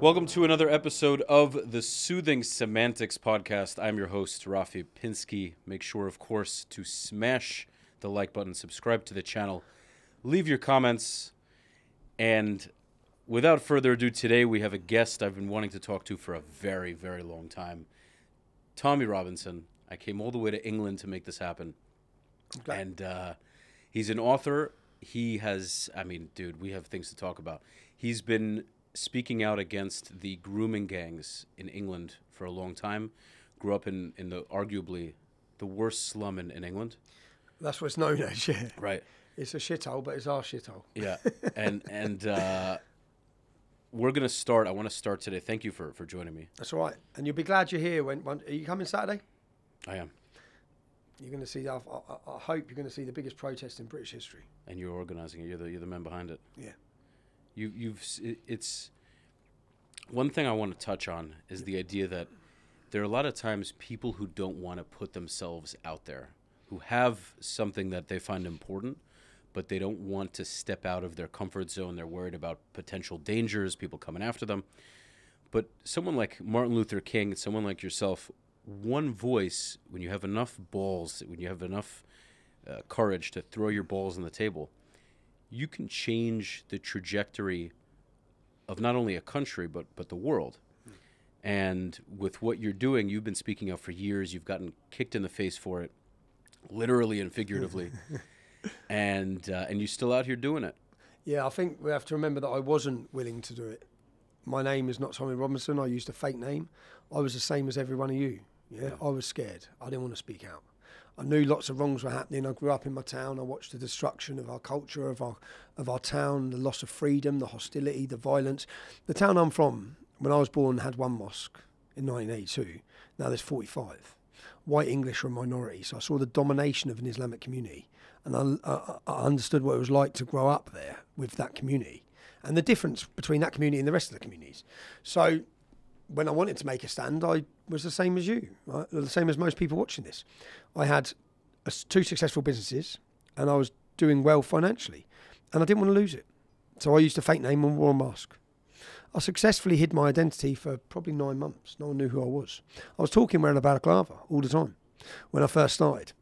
Welcome to another episode of the Soothing Semantics Podcast. I'm your host, Rafi Pinsky. Make sure, of course, to smash the like button, subscribe to the channel, leave your comments, and without further ado, today we have a guest I've been wanting to talk to for a very, very long time. Tommy Robinson. I came all the way to England to make this happen. Okay. And he's an author. He has, we have things to talk about. He's been speaking out against the grooming gangs in England for a long time. Grew up in the arguably the worst slum in England. That's what it's known as, yeah. Right. It's a shithole, but it's our shithole. Yeah. and we're going to start. I want to start today. Thank you for joining me. That's all right. And you'll be glad you're here. Are you coming Saturday? I am. You're going to see, I hope you're going to see the biggest protest in British history. And you're organising it. You're the man behind it. Yeah. It's one thing I want to touch on is the idea that there are a lot of times people who don't want to put themselves out there, who have something that they find important, but they don't want to step out of their comfort zone. They're worried about potential dangers, people coming after them. But someone like Martin Luther King, someone like yourself, one voice, when you have enough balls, when you have enough courage to throw your balls on the table, you can change the trajectory of not only a country, but the world. And with what you're doing, you've been speaking out for years. You've gotten kicked in the face for it, literally and figuratively. and you're still out here doing it. Yeah, I think we have to remember that I wasn't willing to do it. My name is not Tommy Robinson. I used a fake name. I was the same as every one of you. Yeah, I was scared. I didn't want to speak out. I knew lots of wrongs were happening. I grew up in my town. I watched the destruction of our culture, of our town, the loss of freedom, the hostility, the violence. The town I'm from, when I was born, had one mosque in 1982. Now there's 45. White English are a minority. So I saw the domination of an Islamic community. And I understood what it was like to grow up there with that community and the difference between that community and the rest of the communities. So when I wanted to make a stand, I was the same as you, right? The same as most people watching this. I had two successful businesses and I was doing well financially and I didn't want to lose it. So I used a fake name and wore a mask. I successfully hid my identity for probably 9 months. No one knew who I was. I was talking wearing a balaclava all the time when I first started.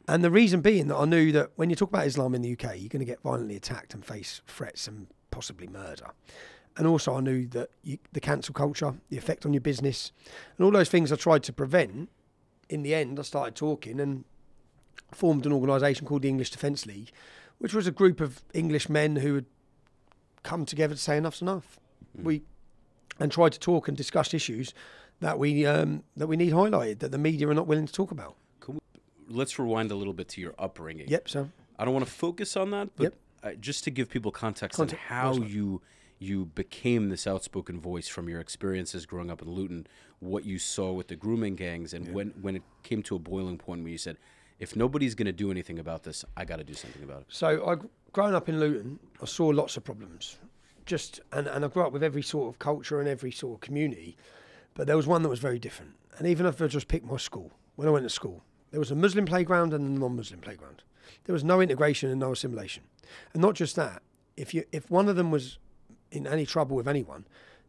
And the reason being that I knew that when you talk about Islam in the UK, you're going to get violently attacked and face threats and possibly murder. And also I knew that the cancel culture, the effect on your business, and all those things I tried to prevent. In the end, I started talking and formed an organisation called the English Defence League, which was a group of English men who had come together to say enough's enough. And tried to talk and discuss issues that we need highlighted, that the media are not willing to talk about. Cool. Let's rewind a little bit to your upbringing. Yep, so. I don't want to focus on that, but just to give people context on how you became this outspoken voice from your experiences growing up in Luton, what you saw with the grooming gangs, and when it came to a boiling point where you said, if nobody's going to do anything about this, I got to do something about it. So growing up in Luton, I saw lots of problems. And I grew up with every sort of culture and every sort of community, but there was one that was very different. And even if I just picked my school, when I went to school, there was a Muslim playground and a non-Muslim playground. There was no integration and no assimilation. And not just that, if one of them was in any trouble with anyone,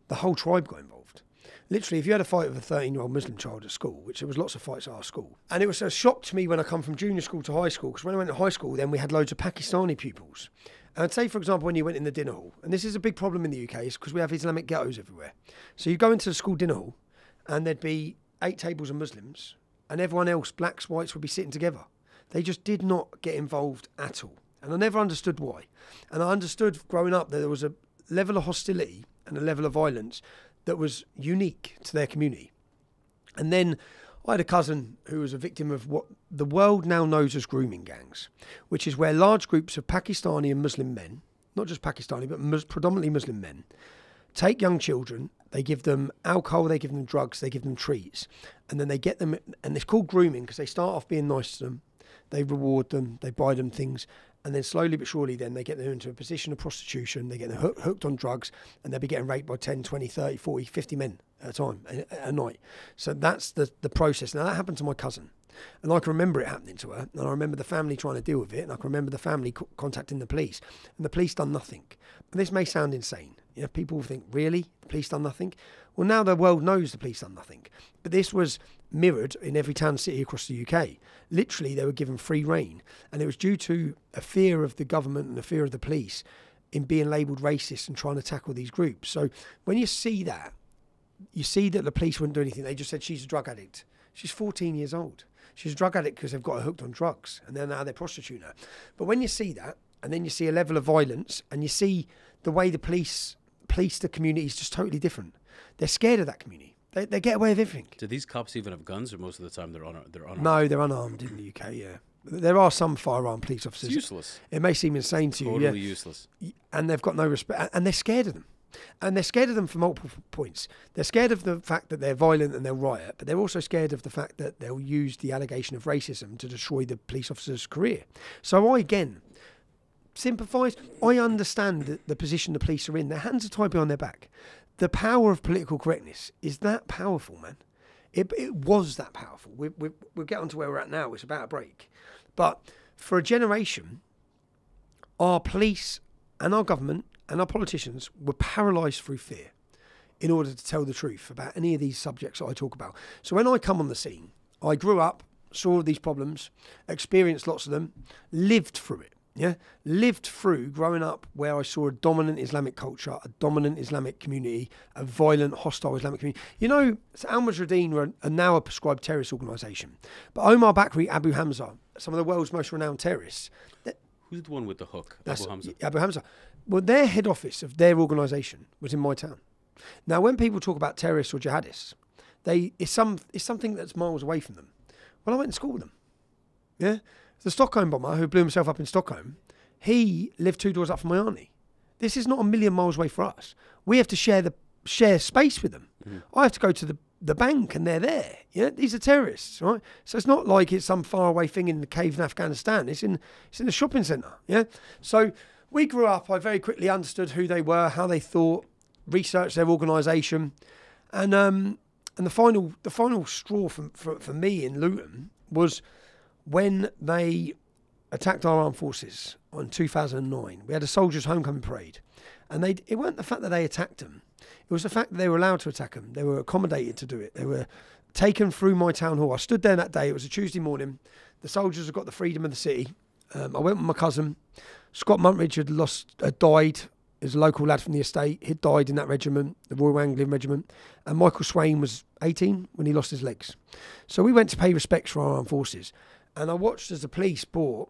the whole tribe got involved. Literally, if you had a fight with a 13-year-old Muslim child at school, which there was lots of fights at our school, and it was a shock to me when I come from junior school to high school, because when I went to high school, then we had loads of Pakistani pupils. And I'd say, for example, when you went in the dinner hall, and this is a big problem in the UK, is because we have Islamic ghettos everywhere. So you go into the school dinner hall, and there'd be 8 tables of Muslims, and everyone else, blacks, whites, would be sitting together. They just did not get involved at all. And I never understood why. And I understood growing up that there was a level of hostility and a level of violence that was unique to their community. And then I had a cousin who was a victim of what the world now knows as grooming gangs, which is where large groups of Pakistani and Muslim men, not just Pakistani, but predominantly Muslim men, take young children, they give them alcohol, they give them drugs, they give them treats, and then they get them, and it's called grooming because they start off being nice to them, they reward them, they buy them things, and then slowly but surely then they get them into a position of prostitution, they get them hooked on drugs, and they'll be getting raped by 10, 20, 30, 40, 50 men at a time, a night. So that's the process. Now that happened to my cousin, and I can remember it happening to her, and I remember the family trying to deal with it, and I can remember the family contacting the police, and the police done nothing. And this may sound insane. You know, people think, really? The police done nothing? Well, now the world knows the police done nothing. But this was mirrored in every town and city across the UK. Literally, they were given free rein. And it was due to a fear of the government and a fear of the police in being labelled racist and trying to tackle these groups. So when you see that the police wouldn't do anything. They just said she's a drug addict. She's 14 years old. She's a drug addict because they've got her hooked on drugs, and then now they're prostituting her. But when you see that, and then you see a level of violence, and you see the way the police the community is just totally different. They're scared of that community. They get away with everything. Do these cops even have guns, or most of the time they're unarmed? No, they're unarmed in the UK, yeah. There are some firearm police officers. It's useless. It may seem insane to you. Totally useless. And they've got no respect, and they're scared of them. And they're scared of them for multiple points. They're scared of the fact that they're violent and they'll riot, but they're also scared of the fact that they'll use the allegation of racism to destroy the police officer's career. So I, again, sympathise. I understand the position the police are in. Their hands are tied behind their back. The power of political correctness is that powerful, man. It was that powerful. We'll get on to where we're at now. It's about a break. But for a generation, our police and our government and our politicians were paralysed through fear in order to tell the truth about any of these subjects that I talk about. So when I come on the scene, I grew up, saw these problems, experienced lots of them, lived through it. Yeah, lived through growing up where I saw a dominant Islamic culture, a dominant Islamic community, a violent, hostile Islamic community. You know, Al Mujahideen are now a prescribed terrorist organisation. But Omar Bakri, Abu Hamza, some of the world's most renowned terrorists. Who's the one with the hook? That's Abu Hamza. Abu Hamza. Well, their head office of their organisation was in my town. Now, when people talk about terrorists or jihadists, it's something that's miles away from them. Well, I went to school with them. Yeah? The Stockholm bomber who blew himself up in Stockholm, he lived 2 doors up from my auntie. This is not a million miles away for us. We have to share space with them. Mm-hmm. I have to go to the bank and they're there. Yeah, these are terrorists, right? So it's not like it's some faraway thing in the cave in Afghanistan. It's in a shopping centre. Yeah. So we grew up. I very quickly understood who they were, how they thought, researched their organisation, and the final straw for me in Luton was when they attacked our armed forces in 2009. We had a soldiers' homecoming parade. And it weren't the fact that they attacked them. It was the fact that they were allowed to attack them. They were accommodated to do it. They were taken through my town hall. I stood there that day. It was a Tuesday morning. The soldiers had got the freedom of the city. I went with my cousin. Scott Muntridge had died. He was a local lad from the estate. He'd died in that regiment, the Royal Anglian Regiment. And Michael Swain was 18 when he lost his legs. So we went to pay respects for our armed forces. And I watched as the police brought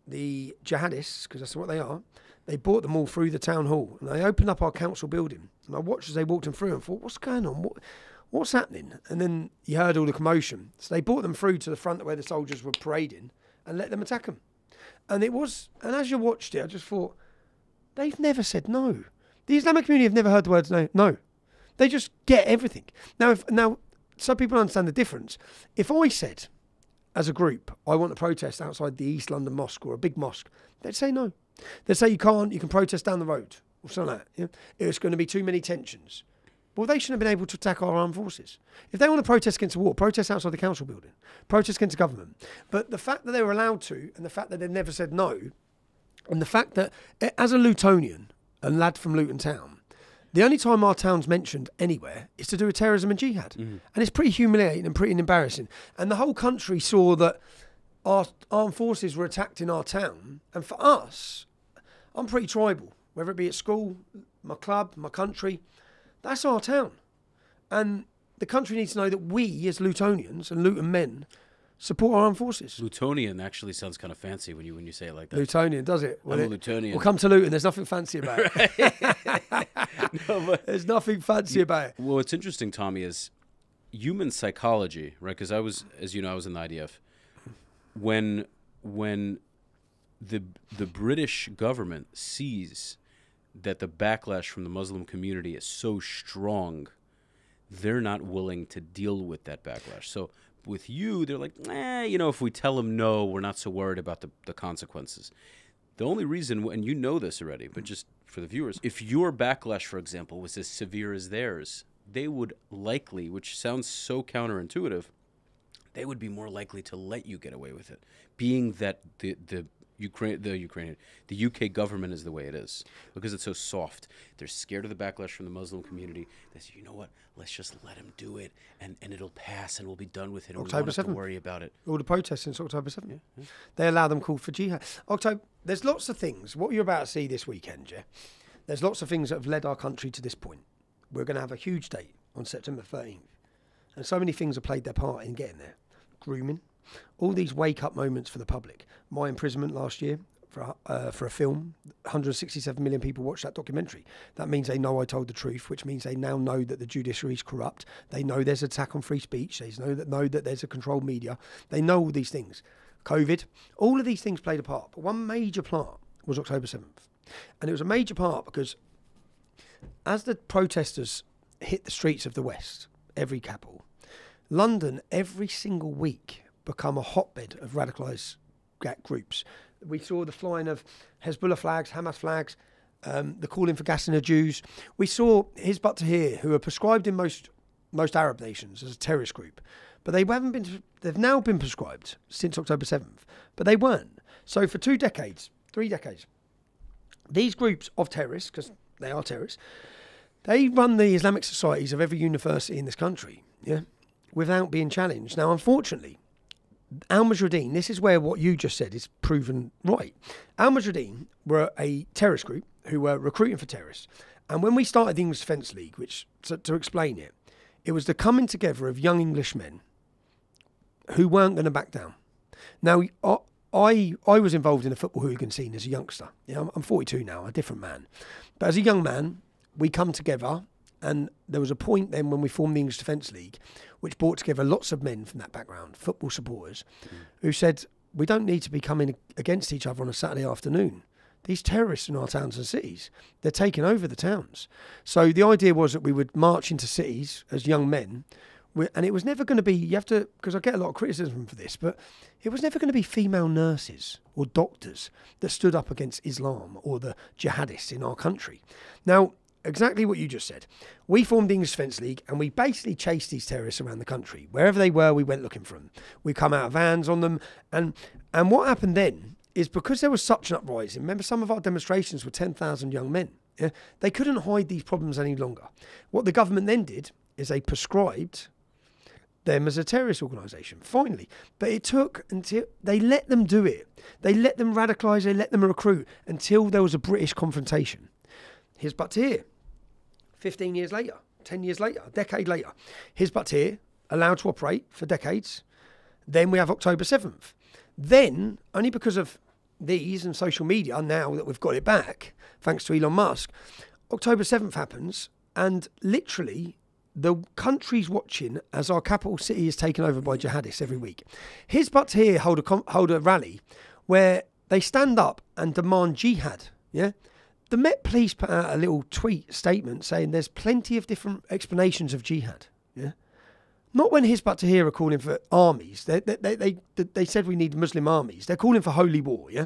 the jihadists, because that's what they are, they brought them all through the town hall. And they opened up our council building. And I watched as they walked them through and thought, what's going on? What's happening? And then you heard all the commotion. So they brought them through to the front where the soldiers were parading and let them attack them. And as you watched it, I just thought, they've never said no. The Islamic community have never heard the words no. They just get everything. Now, so people understand the difference. If I said, as a group, I want to protest outside the East London Mosque or a big mosque, they'd say no. They'd say you can protest down the road or something like that. Yeah? It's going to be too many tensions. Well, they shouldn't have been able to attack our armed forces. If they want to protest against a war, protest outside the council building, protest against the government. But the fact that they were allowed to, and the fact that they've never said no, and the fact that, as a Lutonian, a lad from Luton Town, the only time our town's mentioned anywhere is to do with terrorism and jihad. Mm-hmm. And it's pretty humiliating and pretty embarrassing. And the whole country saw that our armed forces were attacked in our town. And for us, I'm pretty tribal, whether it be at school, my club, my country, that's our town. And the country needs to know that we, as Lutonians and Luton men, support our armed forces. Lutonian actually sounds kind of fancy when you say it like that. Lutonian, does it? I'm a Lutonian. We'll come to Luton. There's nothing fancy about it. There's nothing fancy about it. Well, what's interesting, Tommy, is human psychology, right? Because I was in the IDF. When the British government sees that the backlash from the Muslim community is so strong, they're not willing to deal with that backlash. So with you, they're like, if we tell them no, we're not so worried about the consequences. The only reason, and you know this already, but just for the viewers, if your backlash, for example, was as severe as theirs, they would likely, which sounds so counterintuitive, they would be more likely to let you get away with it, being that the the UK government is the way it is because it's so soft. They're scared of the backlash from the Muslim community. They say, you know what? Let's just let him do it, and it'll pass, and we'll be done with it. And we won't have to worry about it. All the protests since October 7th. Yeah. They allow them call for jihad. There's lots of things. What you're about to see this weekend, yeah? There's lots of things that have led our country to this point. We're going to have a huge date on September 13th. And so many things have played their part in getting there. Grooming. All these wake-up moments for the public. My imprisonment last year for a film. 167 million people watched that documentary. That means they know I told the truth, which means they now know that the judiciary is corrupt. They know there's an attack on free speech. They know that there's a controlled media. They know all these things. COVID. All of these things played a part. But one major part was October 7th. And it was a major part because as the protesters hit the streets of the West, every capital, London every single week become a hotbed of radicalised groups. We saw the flying of Hezbollah flags, Hamas flags, the calling for gassing the Jews. We saw Hizb ut-Tahrir, who are prescribed in most Arab nations as a terrorist group, but they've now been prescribed since October 7th, but they weren't. So for 3 decades, these groups of terrorists, because they are terrorists, they run the Islamic societies of every university in this country, yeah, without being challenged. Now, unfortunately, Al-Mujahideen, this is where what you just said is proven right. Al-Mujahideen were a terrorist group who were recruiting for terrorists. And when we started the English Defence League, which, to explain it, it was the coming together of young Englishmen who weren't going to back down. Now, I was involved in the football hooligan scene as a youngster. You know, I'm 42 now, a different man. But as a young man, we come together, and there was a point then when we formed the English Defence League, which brought together lots of men from that background, football supporters, who said, we don't need to be coming against each other on a Saturday afternoon. These terrorists in our towns and cities, they're taking over the towns. So the idea was that we would march into cities as young men, and it was never going to be, because I get a lot of criticism for this, but it was never going to be female nurses or doctors that stood up against Islam or the jihadists in our country. Now, exactly what you just said. We formed the English Defence League and we basically chased these terrorists around the country. Wherever they were, we went looking for them. We come out of vans on them. And what happened then is because there was such an uprising, remember some of our demonstrations were 10,000 young men. Yeah? They couldn't hide these problems any longer. What the government then did is they prescribed them as a terrorist organisation, finally. But it took until they let them do it. They let them radicalise, they let them recruit until there was a British confrontation. Hizb ut-Tahrir. 15 years later, 10 years later, a decade later, Hizb ut-Tahrir allowed to operate for decades. Then we have October 7th. Then, only because of these and social media, now that we've got it back, thanks to Elon Musk, October 7th happens, and literally the country's watching as our capital city is taken over by jihadists every week. Hizb ut-Tahrir hold a rally where they stand up and demand jihad, yeah? The Met Police put out a little tweet statement saying there's plenty of different explanations of jihad. Yeah, not when Hizb ut-Tahrir are calling for armies. They said we need Muslim armies. They're calling for holy war. Yeah,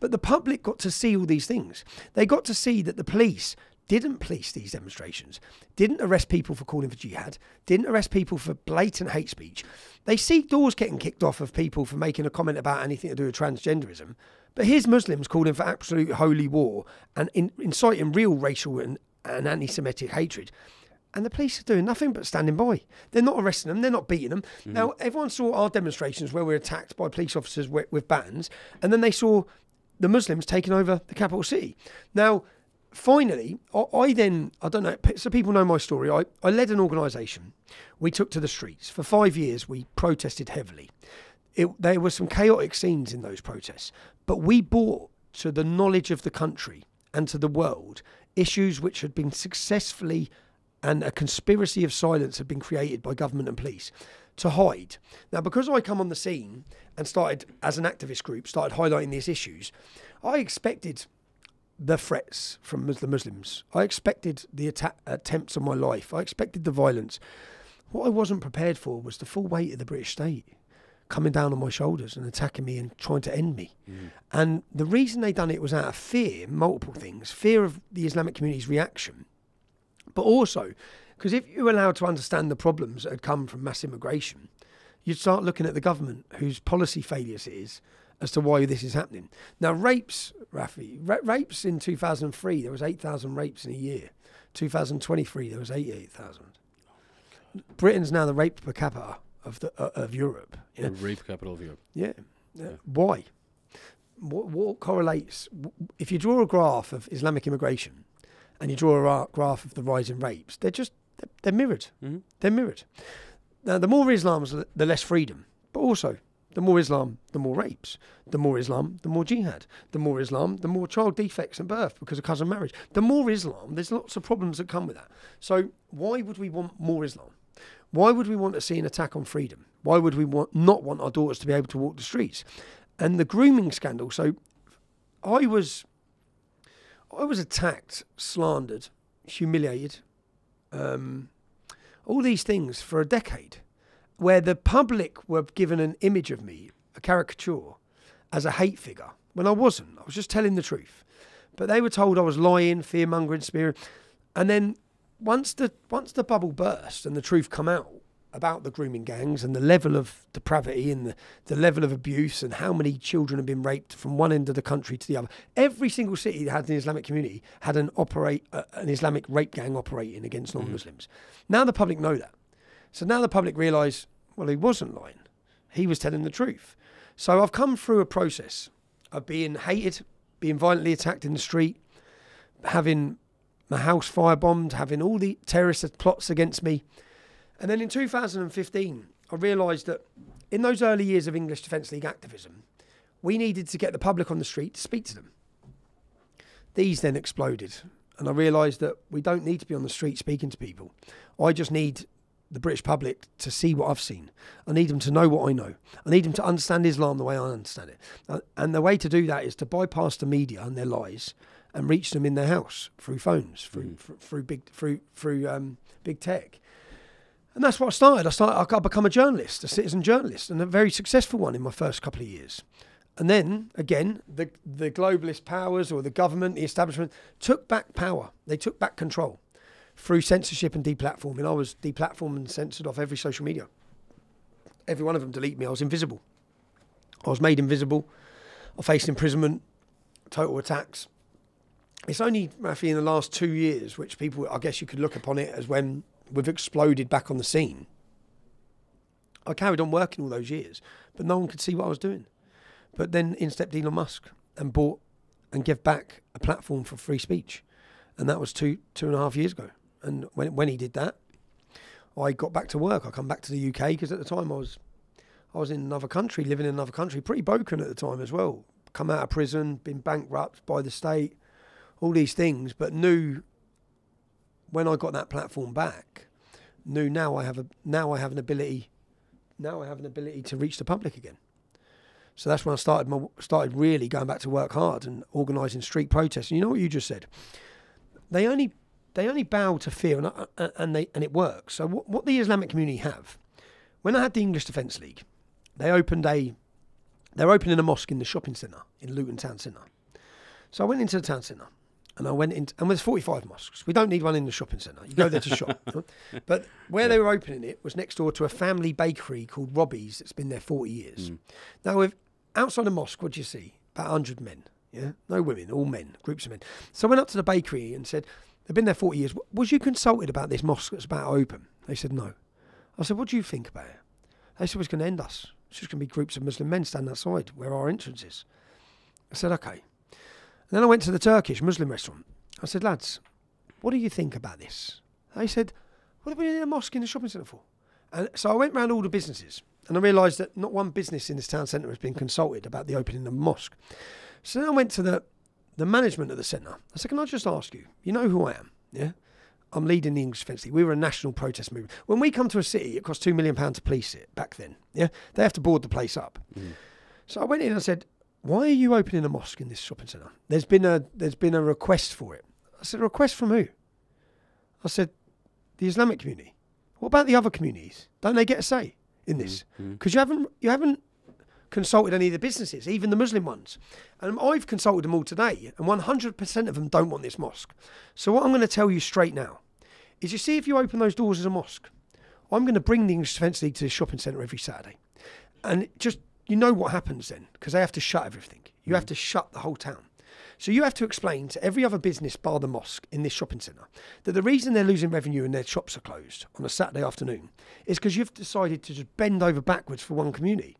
but the public got to see all these things. They got to see that the police didn't police these demonstrations, didn't arrest people for calling for jihad, didn't arrest people for blatant hate speech. They see doors getting kicked off of people for making a comment about anything to do with transgenderism. But here's Muslims calling for absolute holy war and inciting real racial and anti-Semitic hatred. And the police are doing nothing but standing by. They're not arresting them. They're not beating them. Mm-hmm. Now, everyone saw our demonstrations where we were attacked by police officers with batons. And then they saw the Muslims taking over the capital city. Now, finally, I don't know, so people know my story. I led an organisation. We took to the streets. For 5 years, we protested heavily. There were some chaotic scenes in those protests, but we brought to the knowledge of the country and to the world issues which had been successfully, and a conspiracy of silence had been created by government and police to hide. Now, because I come on the scene and started, as an activist group, started highlighting these issues, I expected the threats from the Muslims. I expected the attempts on my life. I expected the violence. What I wasn't prepared for was the full weight of the British state coming down on my shoulders and attacking me and trying to end me. Mm. And the reason they done it was out of fear, multiple things. Fear of the Islamic community's reaction, but also because if you were allowed to understand the problems that had come from mass immigration, you'd start looking at the government, whose policy failures it is, as to why this is happening. Now, rapes, Rafi, rapes in 2003, there was 8,000 rapes in a year. 2023, there was 88,000. Britain's now the rape per capita of Europe. The rape capital of Europe. Yeah. Why? What correlates? If you draw a graph of Islamic immigration and you draw a graph of the rise in rapes, they're mirrored. Mm-hmm. They're mirrored. Now, the more Islam, the less freedom. But also, the more Islam, the more rapes. The more Islam, the more jihad. The more Islam, the more child defects and birth because of cousin marriage. The more Islam, there's lots of problems that come with that. So why would we want more Islam? Why would we want to see an attack on freedom? Why would we not want our daughters to be able to walk the streets? And the grooming scandal. So I was attacked, slandered, humiliated, all these things for a decade, where the public were given an image of me, a caricature, as a hate figure, when I wasn't. I was just telling the truth. But they were told I was lying, fear-mongering, spirit. And then once the bubble burst and the truth come out about the grooming gangs and the level of depravity and the level of abuse and how many children have been raped from one end of the country to the other, every single city that had an Islamic community had an Islamic rape gang operating against non-Muslims. Now the public know that. So now the public realise, well, he wasn't lying. He was telling the truth. So I've come through a process of being hated, being violently attacked in the street, having my house firebombed, having all the terrorist plots against me. And then in 2015, I realised that in those early years of English Defence League activism, we needed to get the public on the street to speak to them. These then exploded. And I realised that we don't need to be on the street speaking to people. I just need the British public to see what I've seen. I need them to know what I know. I need them to understand Islam the way I understand it. And the way to do that is to bypass the media and their lies and reach them in their house through phones, through big tech. And that's what I started. I become a journalist, a citizen journalist, and a very successful one in my first couple of years. And then, again, the globalist powers or the government, the establishment, took back power. They took back control through censorship and deplatforming. I was deplatformed and censored off every social media. Every one of them deleted me. I was invisible. I was made invisible. I faced imprisonment, total attacks. It's only, Rafi, in the last 2 years, which people, I guess you could look upon it as when we've exploded back on the scene. I carried on working all those years, but no one could see what I was doing. But then in stepped Elon Musk and bought and gave back a platform for free speech. And that was two and a half years ago. And when he did that, I got back to work. I come back to the UK because at the time I was in another country, living in another country, pretty broken at the time as well. Come out of prison, been bankrupt by the state, all these things, but knew when I got that platform back, now I have an ability to reach the public again. So that's when I started really going back to work hard and organising street protests. And you know what you just said? They only bow to fear, and it works. So what the Islamic community have, when I had the English Defence League, they're opening a mosque in the shopping centre in Luton Town Centre. So I went into the town centre. And I went in, and there's 45 mosques. We don't need one in the shopping centre. You go there to shop. But where they were opening it was next door to a family bakery called Robbie's that's been there 40 years. Now, outside the mosque, what do you see? About 100 men. Yeah, no women, all men, groups of men. So I went up to the bakery and said, they've been there 40 years. Was you consulted about this mosque that's about to open? They said, no. I said, what do you think about it? They said, it's going to end us. It's just going to be groups of Muslim men standing outside where our entrance is. I said, okay. And then I went to the Turkish Muslim restaurant. I said, lads, what do you think about this? They said, what do we need a mosque in the shopping centre for? And so I went round all the businesses and I realised that not one business in this town centre has been consulted about the opening of a mosque. So then I went to the management of the centre. I said, can I just ask you, you know who I am? Yeah, I'm leading the English Defence League. We were a national protest movement. When we come to a city, it costs £2 million to police it back then. Yeah, they have to board the place up. So I went in and I said, why are you opening a mosque in this shopping centre? There's been a request for it. I said, a request from who? I said, the Islamic community. What about the other communities? Don't they get a say in this? Because you haven't consulted any of the businesses, even the Muslim ones. And I've consulted them all today, and 100% of them don't want this mosque. So what I'm going to tell you straight now is, you see, if you open those doors as a mosque, I'm going to bring the English Defence League to the shopping centre every Saturday. And just you know what happens then, because they have to shut everything. You have to shut the whole town. So you have to explain to every other business bar the mosque in this shopping centre that the reason they're losing revenue and their shops are closed on a Saturday afternoon is because you've decided to just bend over backwards for one community.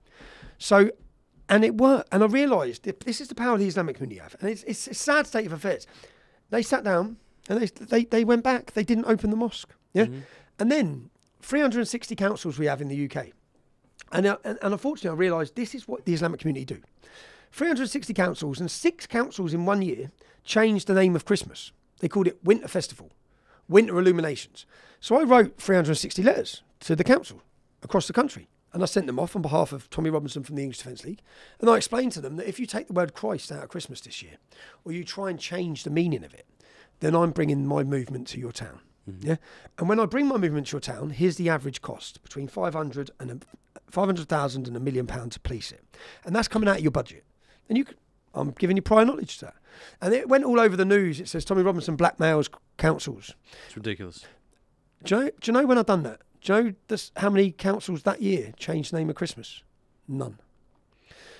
So, and it worked. And I realised that this is the power the Islamic community have. And it's a sad state of affairs. They sat down and they went back. They didn't open the mosque. Yeah. Mm-hmm. And then 360 councils we have in the UK. And unfortunately, I realised this is what the Islamic community do. 360 councils, and 6 councils in 1 year changed the name of Christmas. They called it Winter Festival, Winter Illuminations. So I wrote 360 letters to the council across the country, and I sent them off on behalf of Tommy Robinson from the English Defence League. And I explained to them that if you take the word Christ out of Christmas this year, or you try and change the meaning of it, then I'm bringing my movement to your town. Mm-hmm. Yeah. And when I bring my movement to your town, here's the average cost between 500,000 and £1 million to police it, and that's coming out of your budget. And I'm giving you prior knowledge to that. And it went all over the news. It says Tommy Robinson blackmails councils. It's ridiculous. Do you know when I've done that? Do you know how many councils that year changed the name of Christmas? None.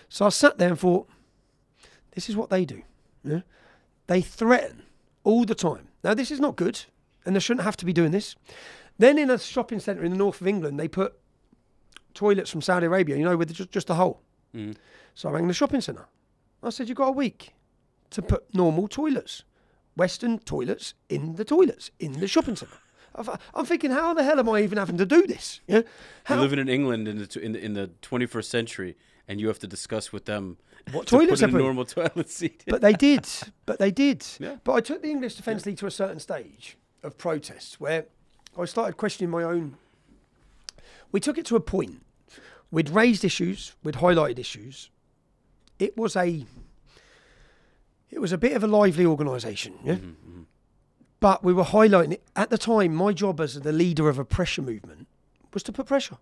So I sat there and thought, this is what they do. Yeah? They threaten all the time. Now, this is not good, and they shouldn't have to be doing this. Then in a shopping centre in the north of England, they put toilets from Saudi Arabia, with just a hole. Mm. So I rang the shopping centre. I said, you've got a week to put normal toilets, Western toilets in the shopping centre. I'm thinking, how the hell am I even having to do this? Yeah? You're living in England in the 21st century, and you have to discuss with them what toilets put in a normal toilet seat. But they did. Yeah. But I took the English Defence League to a certain stage of protests where I started questioning my own. We took it to a point. We'd raised issues. We'd highlighted issues. It was a bit of a lively organisation, yeah? Mm-hmm. But we were highlighting it. At the time, my job as the leader of a pressure movement was to put pressure.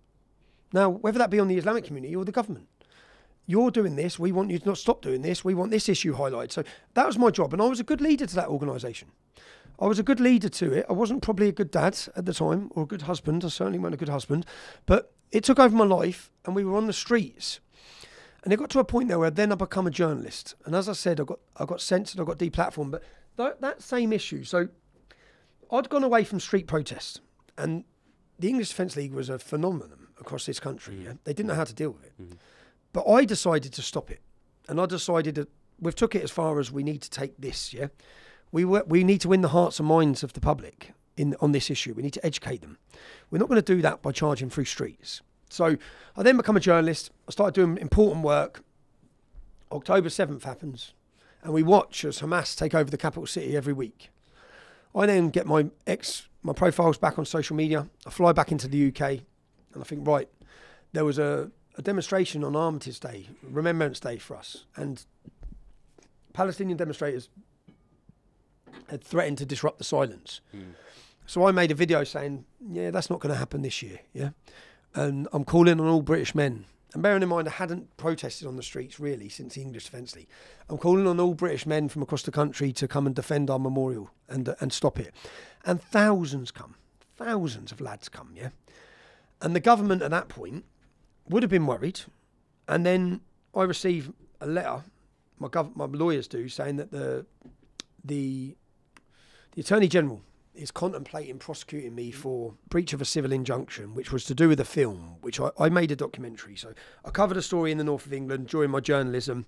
Now, whether that be on the Islamic community or the government, you're doing this, we want you to not stop doing this, we want this issue highlighted. So that was my job, and I was a good leader to that organisation. I was a good leader to it. I wasn't probably a good dad at the time, or a good husband. I certainly wasn't a good husband. But it took over my life, and we were on the streets. And it got to a point there where then I become a journalist. And as I said, I got censored, I got deplatformed. But that same issue. So I'd gone away from street protests, and the English Defence League was a phenomenon across this country. Mm. Yeah? They didn't know how to deal with it. Mm. But I decided to stop it. And I decided that we've took it as far as we need to take this, yeah? We need to win the hearts and minds of the public on this issue. We need to educate them. We're not going to do that by charging through streets. So I then become a journalist. I started doing important work. October 7th happens, and we watch as Hamas take over the capital city every week. I then get my profiles back on social media. I fly back into the UK, and I think, right, there was a demonstration on Armistice Day, Remembrance Day for us, and Palestinian demonstrators had threatened to disrupt the silence. Mm. So I made a video saying, yeah, that's not going to happen this year, yeah? And I'm calling on all British men. And bearing in mind, I hadn't protested on the streets, really, since the English Defence League. I'm calling on all British men from across the country to come and defend our memorial and stop it. And thousands of lads come, yeah? And the government at that point would have been worried. And then I receive a letter, my lawyers do, saying that the Attorney General is contemplating prosecuting me for breach of a civil injunction, which was to do with a film, which I made a documentary. So I covered a story in the north of England during my journalism.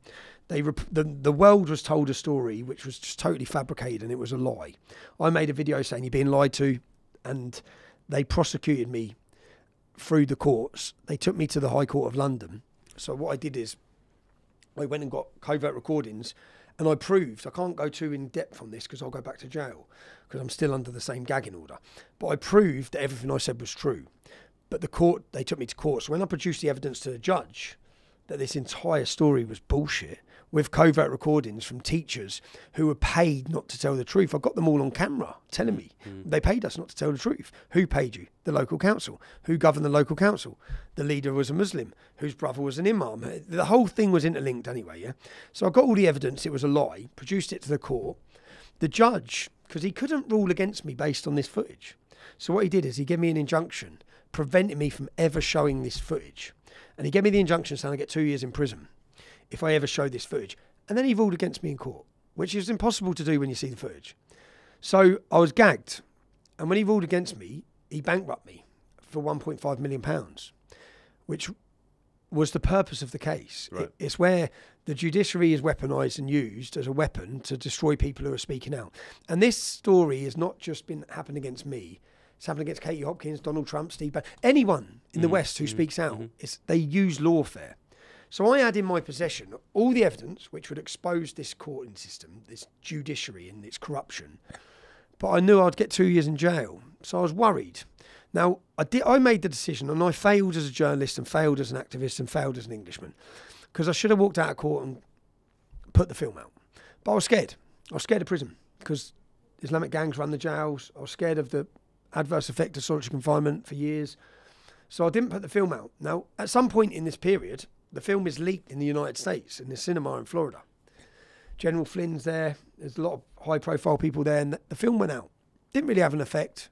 The world was told a story which was just totally fabricated, and it was a lie. I made a video saying you're being lied to, and they prosecuted me through the courts. They took me to the High Court of London. So what I did is I went and got covert recordings, and I proved, I can't go too in depth on this because I'll go back to jail because I'm still under the same gagging order. But I proved that everything I said was true. But the court, they took me to court. So when I produced the evidence to the judge that this entire story was bullshit, with covert recordings from teachers who were paid not to tell the truth. I got them all on camera telling me they paid us not to tell the truth. Who paid you? The local council. Who governed the local council? The leader was a Muslim, whose brother was an imam. The whole thing was interlinked anyway, yeah? So I got all the evidence, it was a lie, produced it to the court. The judge, because he couldn't rule against me based on this footage. So what he did is he gave me an injunction preventing me from ever showing this footage. And he gave me the injunction saying I get 2 years in prison if I ever show this footage. And then he ruled against me in court, which is impossible to do when you see the footage. So I was gagged. And when he ruled against me, he bankrupted me for £1.5 million, which was the purpose of the case. Right. It's where the judiciary is weaponised and used as a weapon to destroy people who are speaking out. And this story has not just been happened against me. It's happened against Katie Hopkins, Donald Trump, Steve Bannon, anyone in the West who speaks out. They use lawfare. So I had in my possession all the evidence which would expose this courting system, this judiciary and its corruption. But I knew I'd get 2 years in jail. So I was worried. Now, I made the decision, and I failed as a journalist and failed as an activist and failed as an Englishman, because I should have walked out of court and put the film out. But I was scared. I was scared of prison, because Islamic gangs run the jails. I was scared of the adverse effect of solitary confinement for years. So I didn't put the film out. Now, at some point in this period, the film is leaked in the United States, in the cinema in Florida. General Flynn's there. There's a lot of high-profile people there, and the film went out. Didn't really have an effect.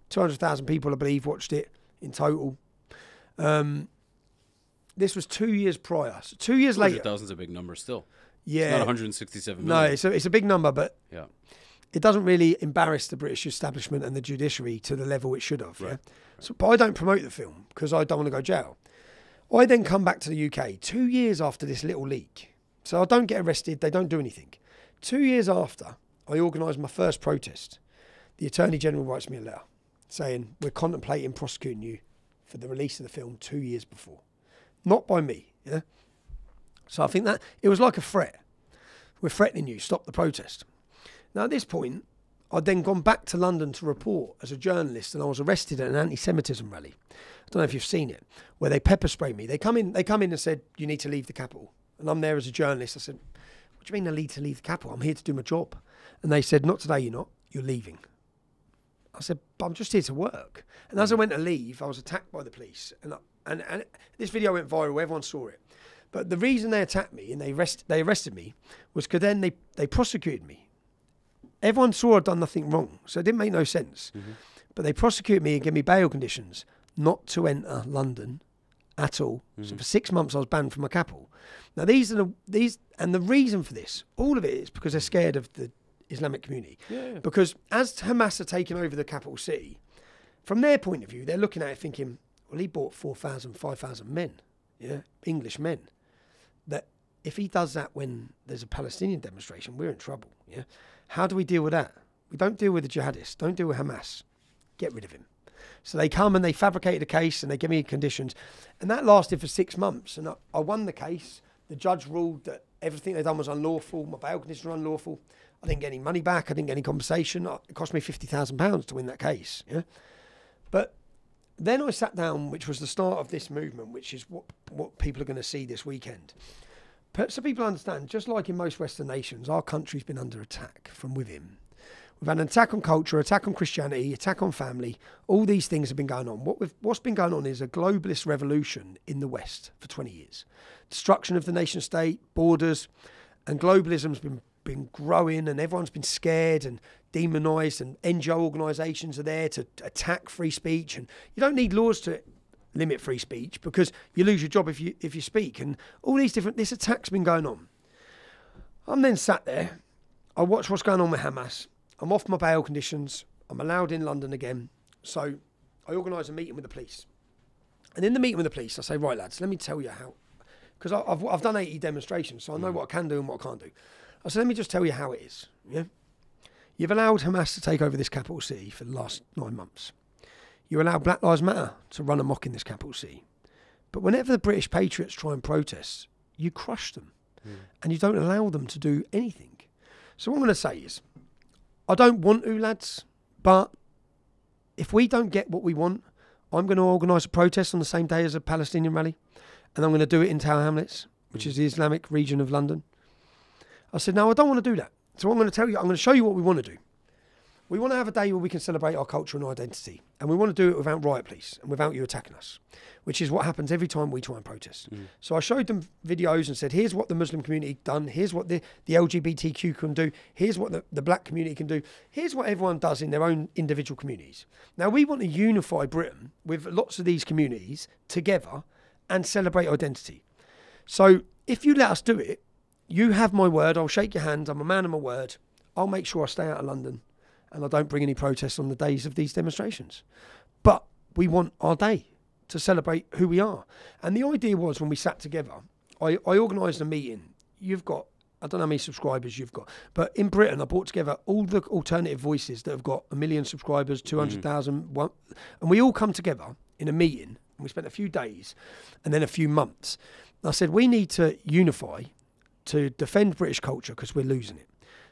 200,000 people, I believe, watched it in total. This was 2 years prior. So 2 years later... 200,000 is a big number still. Yeah. It's not 167 million. No, it's a big number, but yeah, it doesn't really embarrass the British establishment and the judiciary to the level it should have. Right. Yeah? So, but I don't promote the film because I don't want to go jail. I then come back to the UK 2 years after this little leak. So I don't get arrested. They don't do anything. 2 years after, I organise my first protest. The Attorney General writes me a letter saying, we're contemplating prosecuting you for the release of the film 2 years before. Not by me, yeah? So I think that it was like a threat. We're threatening you, stop the protest. Now at this point, I'd then gone back to London to report as a journalist, and I was arrested at an anti-Semitism rally. I don't know if you've seen it, where they pepper sprayed me. They come in and said, you need to leave the capital. And I'm there as a journalist. I said, what do you mean I need to leave the capital? I'm here to do my job. And they said, not today, you're not. You're leaving. I said, but I'm just here to work. And as I went to leave, I was attacked by the police. And this video went viral. Everyone saw it. But the reason they attacked me and they arrested me was because then they prosecuted me. Everyone saw I'd done nothing wrong, so it didn't make no sense. But they prosecuted me and gave me bail conditions not to enter London at all. So for 6 months I was banned from my capital. Now and the reason for this, all of it is because they're scared of the Islamic community. Yeah. Because as Hamas are taking over the capital city, from their point of view, they're looking at it thinking, well, he bought 4,000, 5,000 men, yeah, English men. That if he does that when there's a Palestinian demonstration, we're in trouble. Yeah. How do we deal with that? We don't deal with the jihadists. Don't deal with Hamas. Get rid of him. So they come and they fabricated a case and they give me conditions. And that lasted for 6 months. And I won the case. The judge ruled that everything they'd done was unlawful. My bail conditions were unlawful. I didn't get any money back. I didn't get any compensation. It cost me £50,000 to win that case. Yeah. But then I sat down, which was the start of this movement, which is what people are going to see this weekend. So people understand, just like in most Western nations, our country's been under attack from within. We've had an attack on culture, attack on Christianity, attack on family. All these things have been going on. What's been going on is a globalist revolution in the West for 20 years. Destruction of the nation state, borders, and globalism's been growing, and everyone's been scared and demonised, and NGO organisations are there to attack free speech. And you don't need laws to limit free speech because you lose your job if you speak. And all these this attack's been going on. I'm then sat there. I watch what's going on with Hamas. I'm off my bail conditions. I'm allowed in London again. So I organise a meeting with the police. And in the meeting with the police, I say, right, lads, let me tell you how. Because I've done 80 demonstrations, so I know what I can do and what I can't do. I said, let me just tell you how it is. Yeah, you've allowed Hamas to take over this capital city for the last 9 months. You allow Black Lives Matter to run amok in this capital city. But whenever the British patriots try and protest, you crush them. And you don't allow them to do anything. So what I'm going to say is, I don't want to, lads, but if we don't get what we want, I'm going to organise a protest on the same day as a Palestinian rally, and I'm going to do it in Tower Hamlets, which is the Islamic region of London. I said, no, I don't want to do that. So I'm going to tell you, I'm going to show you what we want to do. We want to have a day where we can celebrate our culture and identity, and we want to do it without riot police and without you attacking us, which is what happens every time we try and protest. So I showed them videos and said, here's what the Muslim community done, here's what the LGBTQ can do, here's what the black community can do, here's what everyone does in their own individual communities. Now we want to unify Britain with lots of these communities together and celebrate identity. So if you let us do it, you have my word. I'll shake your hand. I'm a man of my word. I'll make sure I stay out of London and I don't bring any protests on the days of these demonstrations. But we want our day to celebrate who we are. And the idea was, when we sat together, I organised a meeting. You've got, I don't know how many subscribers you've got, but in Britain I brought together all the alternative voices that have got 1 million subscribers, 200,000, and we all come together in a meeting, and we spent a few days and then a few months. And I said, we need to unify to defend British culture, because we're losing it,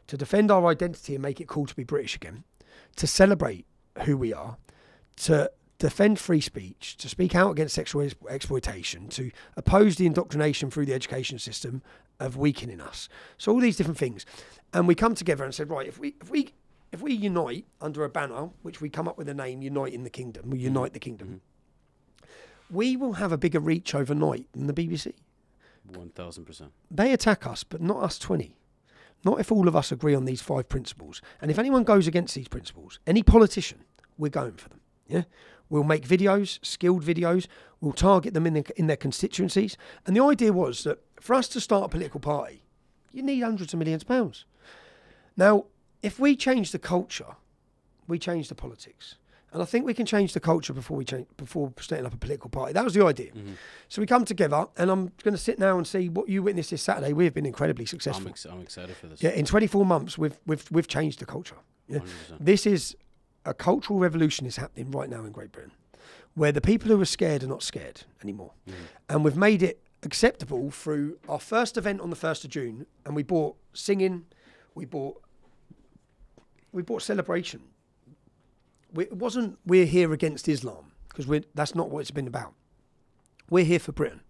to defend our identity and make it cool to be British again, to celebrate who we are, to defend free speech, to speak out against sexual exploitation, to oppose the indoctrination through the education system of weakening us. So all these different things. And we come together and said, right, if we unite under a banner, which we come up with a name, Unite in the Kingdom, we unite the kingdom, we will have a bigger reach overnight than the BBC. 1,000%. They attack us, but not us 20. Not if all of us agree on these 5 principles. And if anyone goes against these principles, any politician, we're going for them. Yeah, we'll make videos, skilled videos. We'll target them in their constituencies. And the idea was that for us to start a political party, you need hundreds of millions of pounds. Now, if we change the culture, we change the politics. And I think we can change the culture before setting up a political party. That was the idea. So we come together, and I'm going to sit now and see what you witnessed this Saturday. We have been incredibly successful. I'm excited for this. Yeah, in 24 months, we've changed the culture. Yeah. 100%. This is a cultural revolution is happening right now in Great Britain, where the people who are scared are not scared anymore. And we've made it acceptable through our first event on the 1st of June, and we brought singing, we brought celebration. It wasn't we're here against Islam, because that's not what it's been about. We're here for Britain.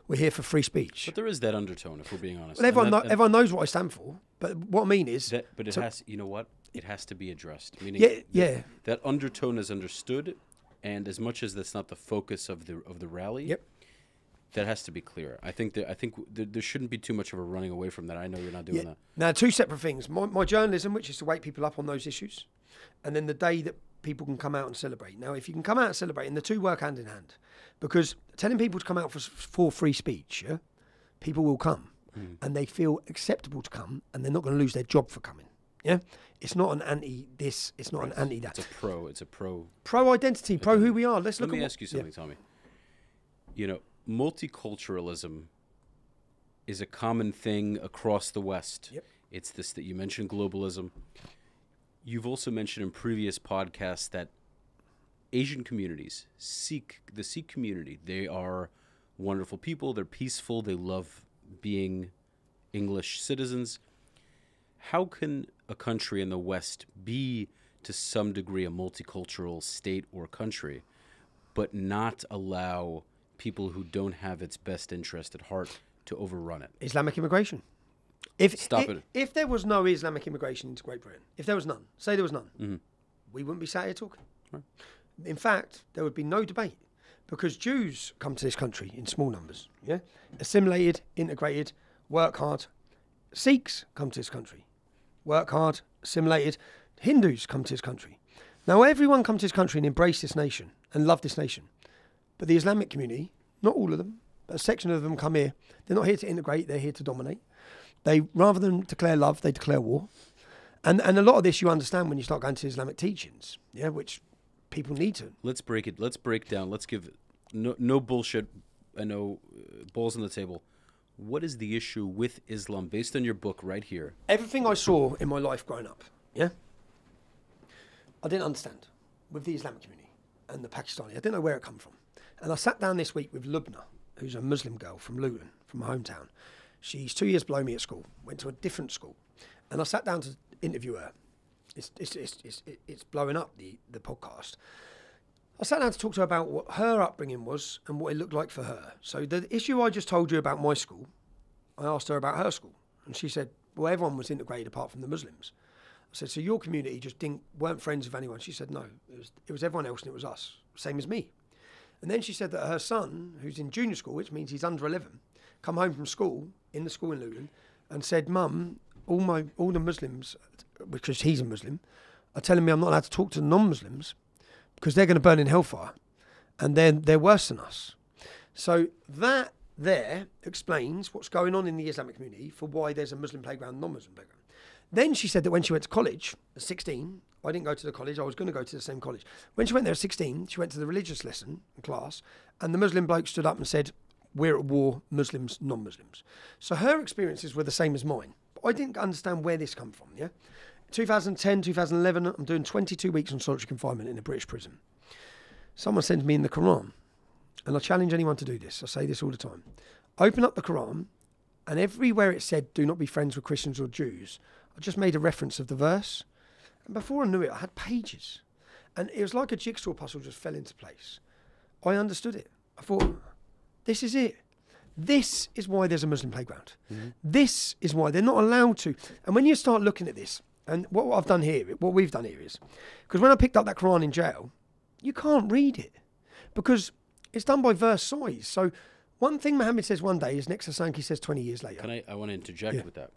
We're here for free speech. But there is that undertone, if we're being honest. Well, everyone knows what I stand for. But what I mean is... you know what? It has to be addressed. Meaning that undertone is understood, and as much as that's not the focus of the rally, that has to be clear. I think there shouldn't be too much of a running away from that. I know you're not doing that. Now, 2 separate things. My journalism, which is to wake people up on those issues, and then the day that people can come out and celebrate. Now, if you can come out and celebrate, and the two work hand in hand, because telling people to come out for free speech, people will come, and they feel acceptable to come, and they're not going to lose their job for coming. Yeah, it's not an anti this, it's not an anti that. It's a pro identity, pro who we are. Let me ask you something, Tommy. You know, multiculturalism is a common thing across the West. It's this that you mentioned, globalism. You've also mentioned in previous podcasts that Asian communities, the Sikh community, they are wonderful people. They're peaceful. They love being English citizens. How can a country in the West be, to some degree, a multicultural state or country, but not allow people who don't have its best interest at heart to overrun it? Islamic immigration. If there was no Islamic immigration into Great Britain, if there was none, say there was none, we wouldn't be sat here talking. Right. In fact, there would be no debate, because Jews come to this country in small numbers, assimilated, integrated, work hard. Sikhs come to this country, work hard, assimilated. Hindus come to this country. Now, everyone come to this country and embrace this nation and love this nation. But the Islamic community, not all of them, but a section of them come here. They're not here to integrate, they're here to dominate. They, rather than declare love, they declare war. And a lot of this you understand when you start going to Islamic teachings, which people need to. Let's break it. Let's break down. Let's give no bullshit. I know balls on the table. What is the issue with Islam based on your book right here? Everything I saw in my life growing up, I didn't understand with the Islamic community and the Pakistani. I didn't know where it come from. And I sat down this week with Lubna, who's a Muslim girl from Luton, from my hometown. She's 2 years below me at school, went to a different school. And I sat down to interview her. It's blowing up, the podcast. I sat down to talk to her about what her upbringing was and what it looked like for her. So the issue I just told you about my school, I asked her about her school. And she said, well, everyone was integrated apart from the Muslims. I said, so your community just weren't friends with anyone? She said, no, it was everyone else and it was us, same as me. And then she said that her son, who's in junior school, which means he's under 11, come home from school, in the school in Luton, and said, Mum, all the Muslims, because he's a Muslim, are telling me I'm not allowed to talk to the non-Muslims because they're going to burn in hellfire, and they're worse than us. So that there explains what's going on in the Islamic community for why there's a Muslim playground, non-Muslim playground. Then she said that when she went to college at 16, I didn't go to the college, I was going to go to the same college. When she went there at 16, she went to the religious lesson class, and the Muslim bloke stood up and said, we're at war, Muslims, non-Muslims. So her experiences were the same as mine. But I didn't understand where this come from, yeah? 2010, 2011, I'm doing 22 weeks on solitary confinement in a British prison. Someone sends me in the Quran, and I challenge anyone to do this. I say this all the time. Open up the Quran, and everywhere it said, do not be friends with Christians or Jews, I just made a reference of the verse. And before I knew it, I had pages. And it was like a jigsaw puzzle just fell into place. I understood it. I thought, this is it. This is why there's a Muslim playground. Mm-hmm. This is why they're not allowed to. And when you start looking at this, and what we've done here is, because when I picked up that Quran in jail, you can't read it because it's done by verse size. So one thing Muhammad says one day is next to something he says 20 years later. I want to interject with that.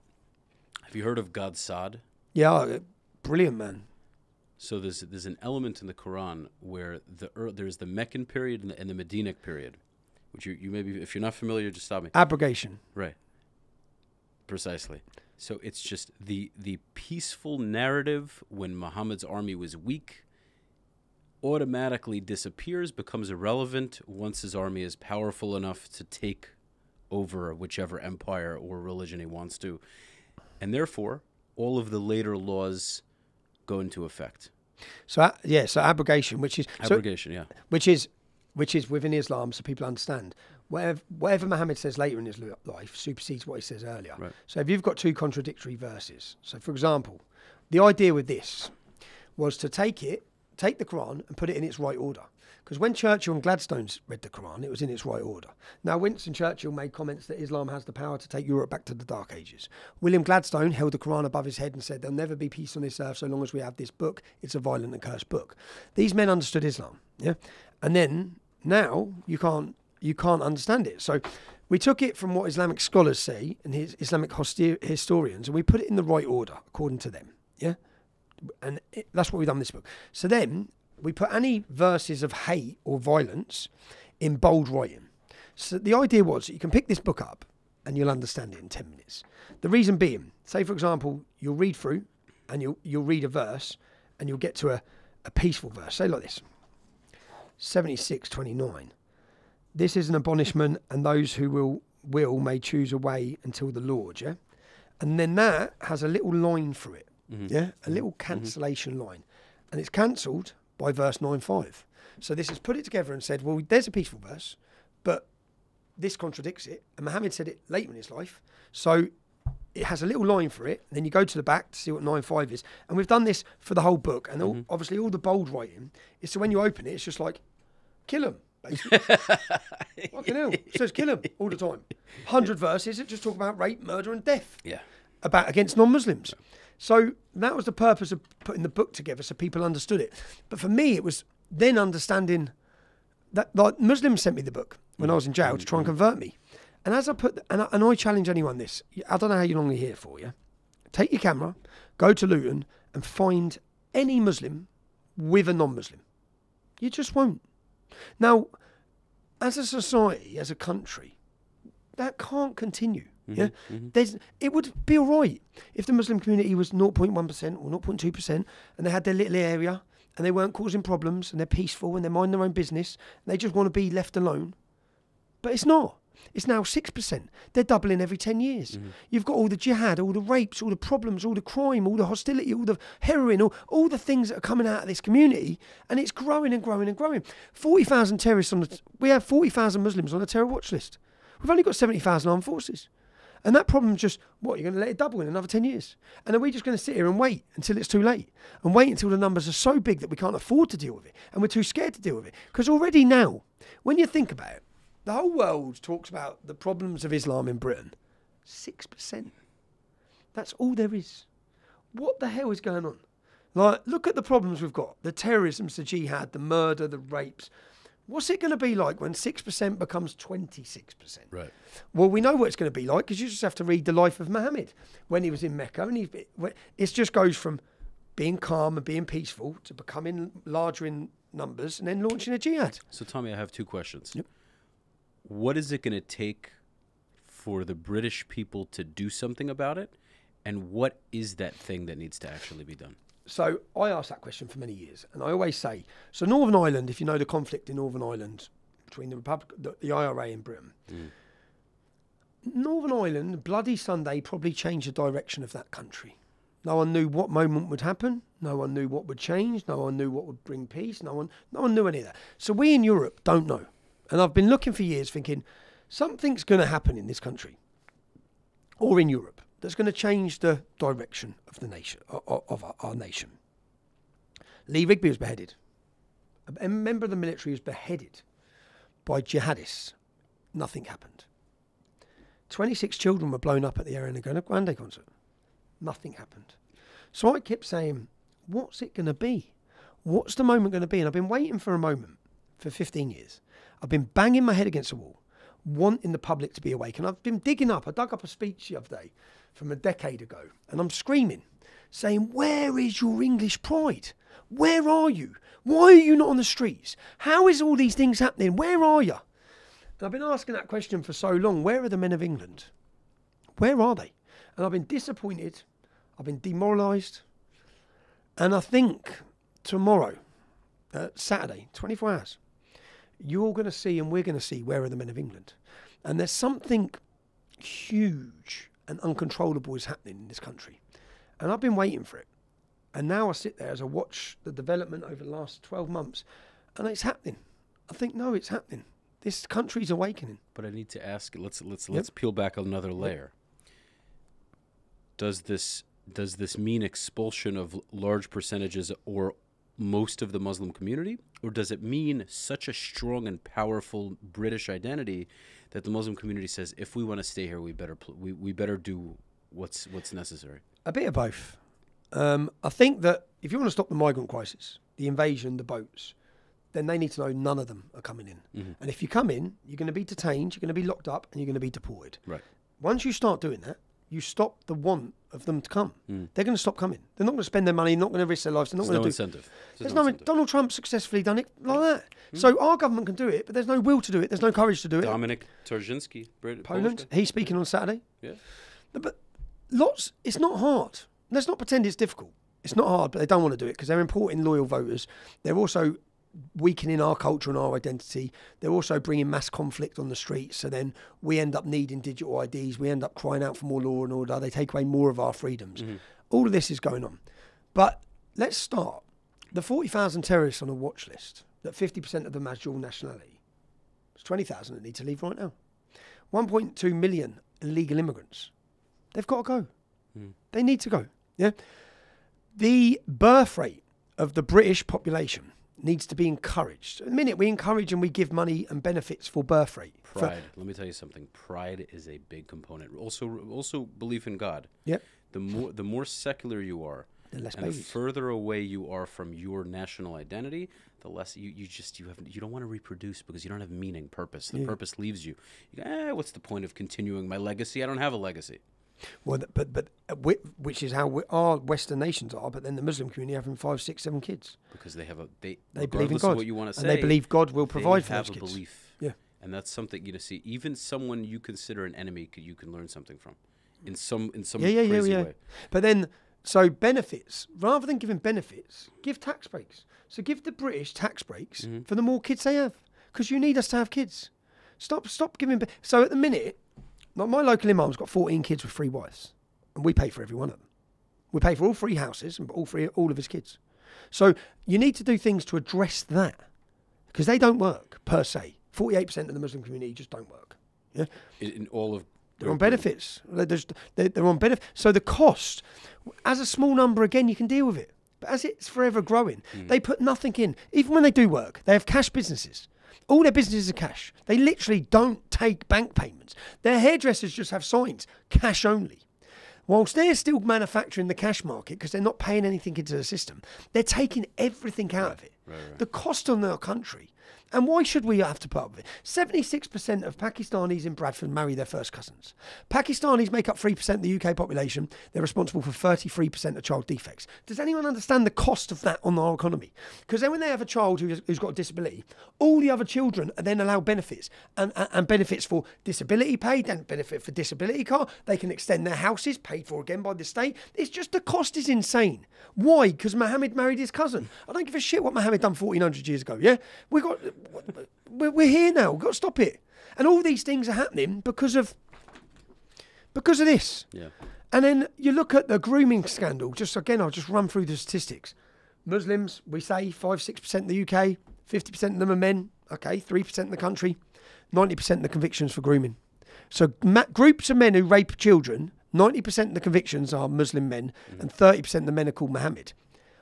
Have you heard of God's Sod? Yeah, brilliant, man. So there's an element in the Quran where there's the Meccan period and the Medinic period, which you maybe, if you're not familiar, just stop me. Abrogation. Right. Precisely. So it's just the peaceful narrative when Muhammad's army was weak automatically disappears, becomes irrelevant once his army is powerful enough to take over whichever empire or religion he wants to. And therefore, all of the later laws go into effect. So abrogation, which is which is within Islam, so people understand. Whatever Muhammad says later in his life supersedes what he says earlier. Right. So if you've got two contradictory verses, so for example, the idea with this was to take the Quran and put it in its right order. Because when Churchill and Gladstone read the Quran, it was in its right order. Now, Winston Churchill made comments that Islam has the power to take Europe back to the Dark Ages. William Gladstone held the Quran above his head and said, there'll never be peace on this earth so long as we have this book. It's a violent and cursed book. These men understood Islam, yeah? And then, now, you can't understand it. So we took it from what Islamic scholars say and his Islamic historians, and we put it in the right order, according to them, yeah? And that's what we've done with this book. So then we put any verses of hate or violence in bold writing. So the idea was that you can pick this book up and you'll understand it in 10 minutes. The reason being, say for example, you'll read through and you'll read a verse and you'll get to a peaceful verse. Say like this, 76:29. This is an admonishment, and those who will may choose a way until the Lord, yeah? And then that has a little line through it. Mm-hmm. Yeah, a little cancellation line, and it's cancelled by verse 9:5. So this has put it together and said, well, there's a peaceful verse, but this contradicts it. And Muhammad said it later in his life, so it has a little line for it. And then you go to the back to see what 9:5 is, and we've done this for the whole book. And obviously, all the bold writing is so when you open it, it's just like, kill him. Fucking hell, it says kill him all the time. 100 verses that just talk about rape, murder, and death. Yeah, against non-Muslims. Yeah. So that was the purpose of putting the book together so people understood it. But for me, it was then understanding that, like, Muslims sent me the book when I was in jail to try and convert me. And as I I challenge anyone this, I don't know how long you're here for, yeah? Take your camera, go to Luton and find any Muslim with a non-Muslim. You just won't. Now, as a society, as a country, that can't continue. Yeah, it would be all right if the Muslim community was 0.1% or 0.2%, and they had their little area, and they weren't causing problems, and they're peaceful, and they mind their own business, and they just want to be left alone. But it's not. It's now 6%. They're doubling every 10 years. You've got all the jihad, all the rapes, all the problems, all the crime, all the hostility, all the heroin, all the things that are coming out of this community, and it's growing and growing and growing. 40,000 terrorists we have 40,000 Muslims on the terror watch list. We've only got 70,000 armed forces. And that problem just, you're going to let it double in another 10 years? And are we just going to sit here and wait until it's too late? And wait until the numbers are so big that we can't afford to deal with it? And we're too scared to deal with it? Because already now, when you think about it, the whole world talks about the problems of Islam in Britain. 6%. That's all there is. What the hell is going on? Like, look at the problems we've got. The terrorism, the jihad, the murder, the rapes. What's it going to be like when 6% becomes 26%? Right. Well, we know what it's going to be like because you just have to read the life of Muhammad when he was in Mecca. And it just goes from being calm and being peaceful to becoming larger in numbers and then launching a jihad. So, Tommy, I have two questions. Yep. what is it going to take for the British people to do something about it? And what is that thing that needs to actually be done? So I asked that question for many years, and I always say, so Northern Ireland, if you know the conflict in Northern Ireland between the IRA and Britain, Northern Ireland, Bloody Sunday, probably changed the direction of that country. No one knew what moment would happen. No one knew what would change. No one knew what would bring peace. No one knew any of that. So we in Europe don't know. And I've been looking for years thinking, something's going to happen in this country or in Europe that's going to change the direction of the nation, of our nation. Lee Rigby was beheaded. A member of the military was beheaded by jihadists. Nothing happened. 26 children were blown up at the Ariana Grande concert. Nothing happened. So I kept saying, what's it going to be? What's the moment going to be? And I've been waiting for a moment for 15 years. I've been banging my head against the wall, wanting the public to be awake. And I've been digging up. I dug up a speech the other day from a decade ago. And I'm screaming, saying, where is your English pride? Where are you? Why are you not on the streets? How is all these things happening? Where are you? And I've been asking that question for so long. Where are the men of England? Where are they? And I've been disappointed. I've been demoralised. And I think tomorrow, Saturday, 24 hours, you're going to see and we're going to see where are the men of England. And there's something huge and uncontrollable is happening in this country. And I've been waiting for it. And now I sit there as I watch the development over the last 12 months, and it's happening. I think, no, it's happening. This country's awakening. But I need to ask, let's peel back another layer. Does this mean expulsion of large percentages or most of the Muslim community? Or does it mean such a strong and powerful British identity that the Muslim community says, if we want to stay here, we better do what's necessary? A bit of both. I think that if you want to stop the migrant crisis, the invasion, the boats, then they need to know none of them are coming in. Mm-hmm. And if you come in, you're going to be detained, you're going to be locked up, and you're going to be deported. Right. Once you start doing that, you stop the want of them to come. They're going to stop coming. They're not going to spend their money, not going to risk their lives. They're not going to incentive. There's no incentive. Donald Trump successfully done it like that. So our government can do it, but there's no will to do it. There's no courage to do it. Dominic Tarczynski, Poland. He's speaking on Saturday. Yeah. But it's not hard. Let's not pretend it's difficult. It's not hard, but they don't want to do it because they're importing loyal voters. They're also weakening our culture and our identity. They're also bringing mass conflict on the streets. So then we end up needing digital IDs. We end up crying out for more law and order. They take away more of our freedoms. Mm-hmm. All of this is going on. But let's start. The 40,000 terrorists on a watch list, that 50% of them has dual nationality. There's 20,000 that need to leave right now. 1.2 million illegal immigrants. They've got to go. They need to go. Yeah. The birth rate of the British population needs to be encouraged. At the minute, we encourage and we give money and benefits for birth rate. Pride. Let me tell you something. Pride is a big component. Also belief in God. Yep. The more secular you are, the less and babies. The further away you are from your national identity, the less you don't want to reproduce because you don't have meaning, purpose. The purpose leaves you. You go, what's the point of continuing my legacy? I don't have a legacy. Well, but which is how our Western nations are. But then the Muslim community having 5, 6, 7 kids because they believe in God. Of what you want to say, and they believe God will provide for those kids. They have a belief. Yeah, and that's something see. Even someone you consider an enemy, you can learn something from, in some crazy way. But then, so benefits rather than giving benefits, give tax breaks. So give the British tax breaks for the more kids they have, because you need us to have kids. Stop giving. So at the minute. My local imam's got 14 kids with 3 wives, and we pay for every one of them. We pay for all 3 houses and all of his kids. So you need to do things to address that, because they don't work per se. 48% of the Muslim community just don't work. Yeah, in all of they're on benefits. They're on benefits. So the cost, as a small number, again, you can deal with it. But as it's forever growing, they put nothing in. Even when they do work, they have cash businesses. All their businesses are cash. They literally don't take bank payments. Their hairdressers just have signs, cash only. Whilst they're still manufacturing the cash market because they're not paying anything into the system, they're taking everything out of it. Right. The cost on our country And why should we have to put up with it? 76% of Pakistanis in Bradford marry their first cousins. Pakistanis make up 3% of the UK population. They're responsible for 33% of child defects. Does anyone understand the cost of that on our economy? Because then when they have a child who's got a disability, all the other children are then allowed benefits. And benefits for disability pay, then benefit for disability car. They can extend their houses, paid for again by the state. It's just the cost is insane. Why? Because Mohammed married his cousin. I don't give a shit what Mohammed done 1400 years ago, yeah? We're here now. We've got to stop it. And all these things are happening because of this. Yeah. And then you look at the grooming scandal. I'll just run through the statistics. Muslims, we say 5-6% in the UK, 50% of them are men. Okay, 3% in the country, 90% of the convictions for grooming. So groups of men who rape children, 90% of the convictions are Muslim men, and 30% of the men are called Mohammed.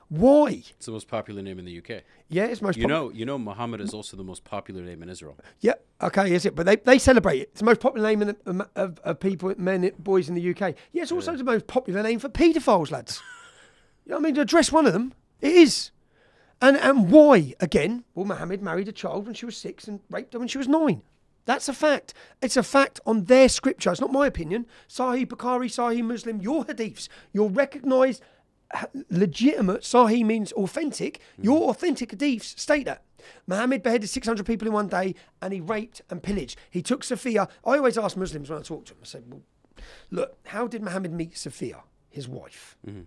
Why? It's the most popular name in the UK. Yeah, it's most popular. You know, Muhammad is also the most popular name in Israel. Yeah, okay, is it? But they celebrate it. It's the most popular name of people, boys in the UK. Yeah, it's also the most popular name for paedophiles, lads. You know what I mean? To address one of them, it is. And why? Again, well, Muhammad married a child when she was 6 and raped her when she was 9. That's a fact. It's a fact on their scripture. It's not my opinion. Sahih Bukhari, Sahih Muslim, your hadiths, your recognised legitimate, Sahih means authentic, your authentic hadiths state that. Muhammad beheaded 600 people in one day and he raped and pillaged. He took Sophia. I always ask Muslims when I talk to them, I say, well, look, how did Muhammad meet Sophia, his wife? Mm-hmm.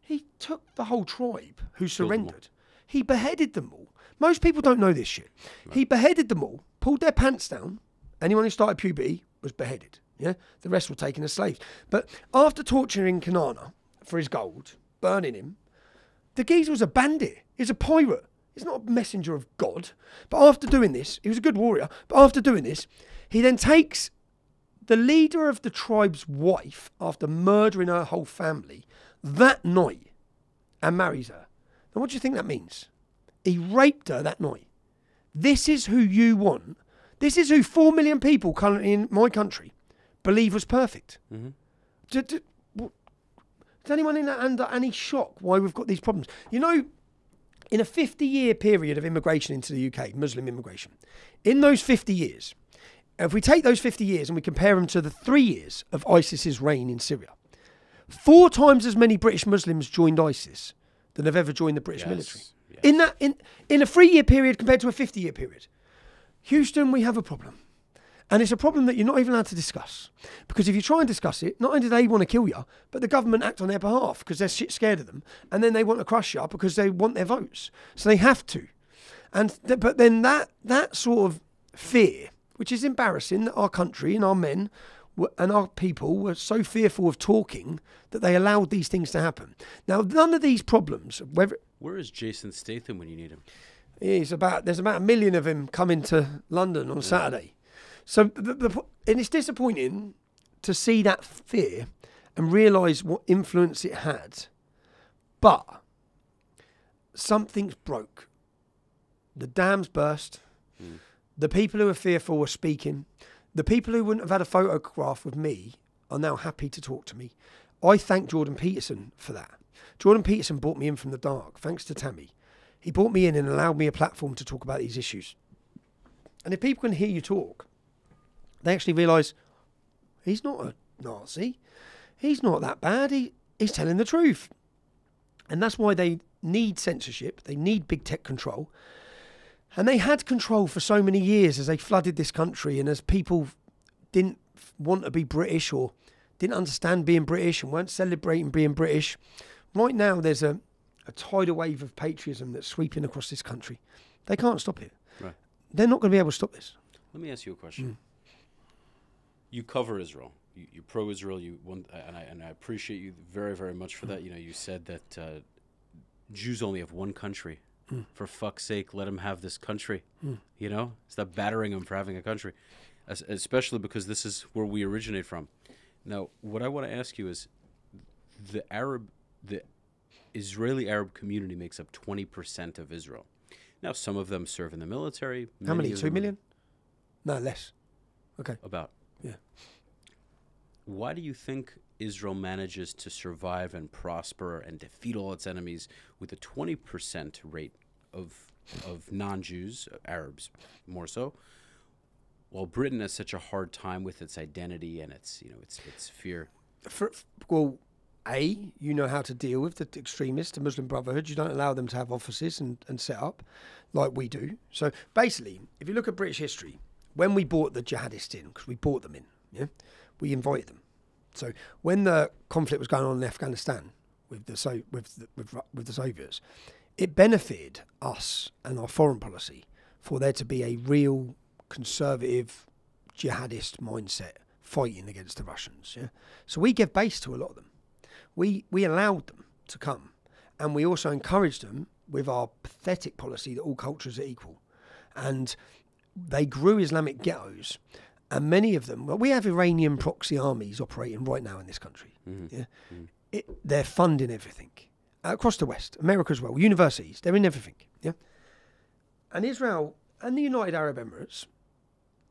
He took the whole tribe who surrendered. He beheaded them all. Most people don't know this shit. Right. He beheaded them all, pulled their pants down. Anyone who started puberty was beheaded. Yeah, the rest were taken as slaves. But after torturing Kanana for his gold, burning him, the geezer was a bandit. He's a pirate. He's not a messenger of God. But after doing this, he was a good warrior. But after doing this, he then takes the leader of the tribe's wife, after murdering her whole family, that night, and marries her. Now, what do you think that means? He raped her that night. This is who you want. This is who 4 million people currently in my country believe was perfect. Mm-hmm. Is anyone under any shock why we've got these problems? You know, in a 50-year period of immigration into the UK, Muslim immigration, in those 50 years, if we take those 50 years and we compare them to the 3 years of ISIS's reign in Syria, 4 times as many British Muslims joined ISIS than have ever joined the British military. Yes. In a 3-year period compared to a 50-year period. Houston, we have a problem. And it's a problem that you're not even allowed to discuss. Because if you try and discuss it, not only do they want to kill you, but the government act on their behalf because they're shit scared of them. And then they want to crush you because they want their votes. So they have to. But then that sort of fear, which is embarrassing that our country and our men and our people were so fearful of talking that they allowed these things to happen. Now, none of these problems... Where is Jason Statham when you need him? There's about 1 million of him coming to London on Saturday. So, and it's disappointing to see that fear and realise what influence it had. But something's broke. The dam's burst. Mm. The people who are fearful are speaking. The people who wouldn't have had a photograph with me are now happy to talk to me. I thank Jordan Peterson for that. Jordan Peterson brought me in from the dark, thanks to Tammy. He brought me in and allowed me a platform to talk about these issues. And if people can hear you talk, they actually realise he's not a Nazi. He's not that bad. He's telling the truth. And that's why they need censorship. They need big tech control. And they had control for so many years as they flooded this country and as people didn't want to be British or didn't understand being British and weren't celebrating being British. Right now, there's a tidal wave of patriotism that's sweeping across this country. They can't stop it. Right. They're not going to be able to stop this. Let me ask you a question. You cover Israel. You're pro-Israel. And I appreciate you very, very much for that. You know, you said that Jews only have one country. For fuck's sake, let them have this country. You know, stop battering them for having a country, especially because this is where we originate from. Now, what I want to ask you is, the Israeli Arab community makes up 20% of Israel. Now, some of them serve in the military. How many? 2 million? No, less. Okay. About. Yeah. Why do you think Israel manages to survive and prosper and defeat all its enemies with a 20% rate of of non-Jews, Arabs more so, while Britain has such a hard time with its identity and its fear. Well, you know how to deal with the extremists, the Muslim Brotherhood. You don't allow them to have offices and set up like we do. So basically, if you look at British history, when we brought the jihadists in, because we brought them in, yeah, we invited them. So when the conflict was going on in Afghanistan with the Soviets, it benefited us and our foreign policy for there to be a real conservative jihadist mindset fighting against the Russians. Yeah? So we gave base to a lot of them. We allowed them to come, and we also encouraged them with our pathetic policy that all cultures are equal. And they grew Islamic ghettos, and many of them, well, we have Iranian proxy armies operating right now in this country. Mm-hmm. Yeah? Mm-hmm. They're funding everything. Across the West, America as well, universities, they're in everything. Yeah? And Israel and the United Arab Emirates,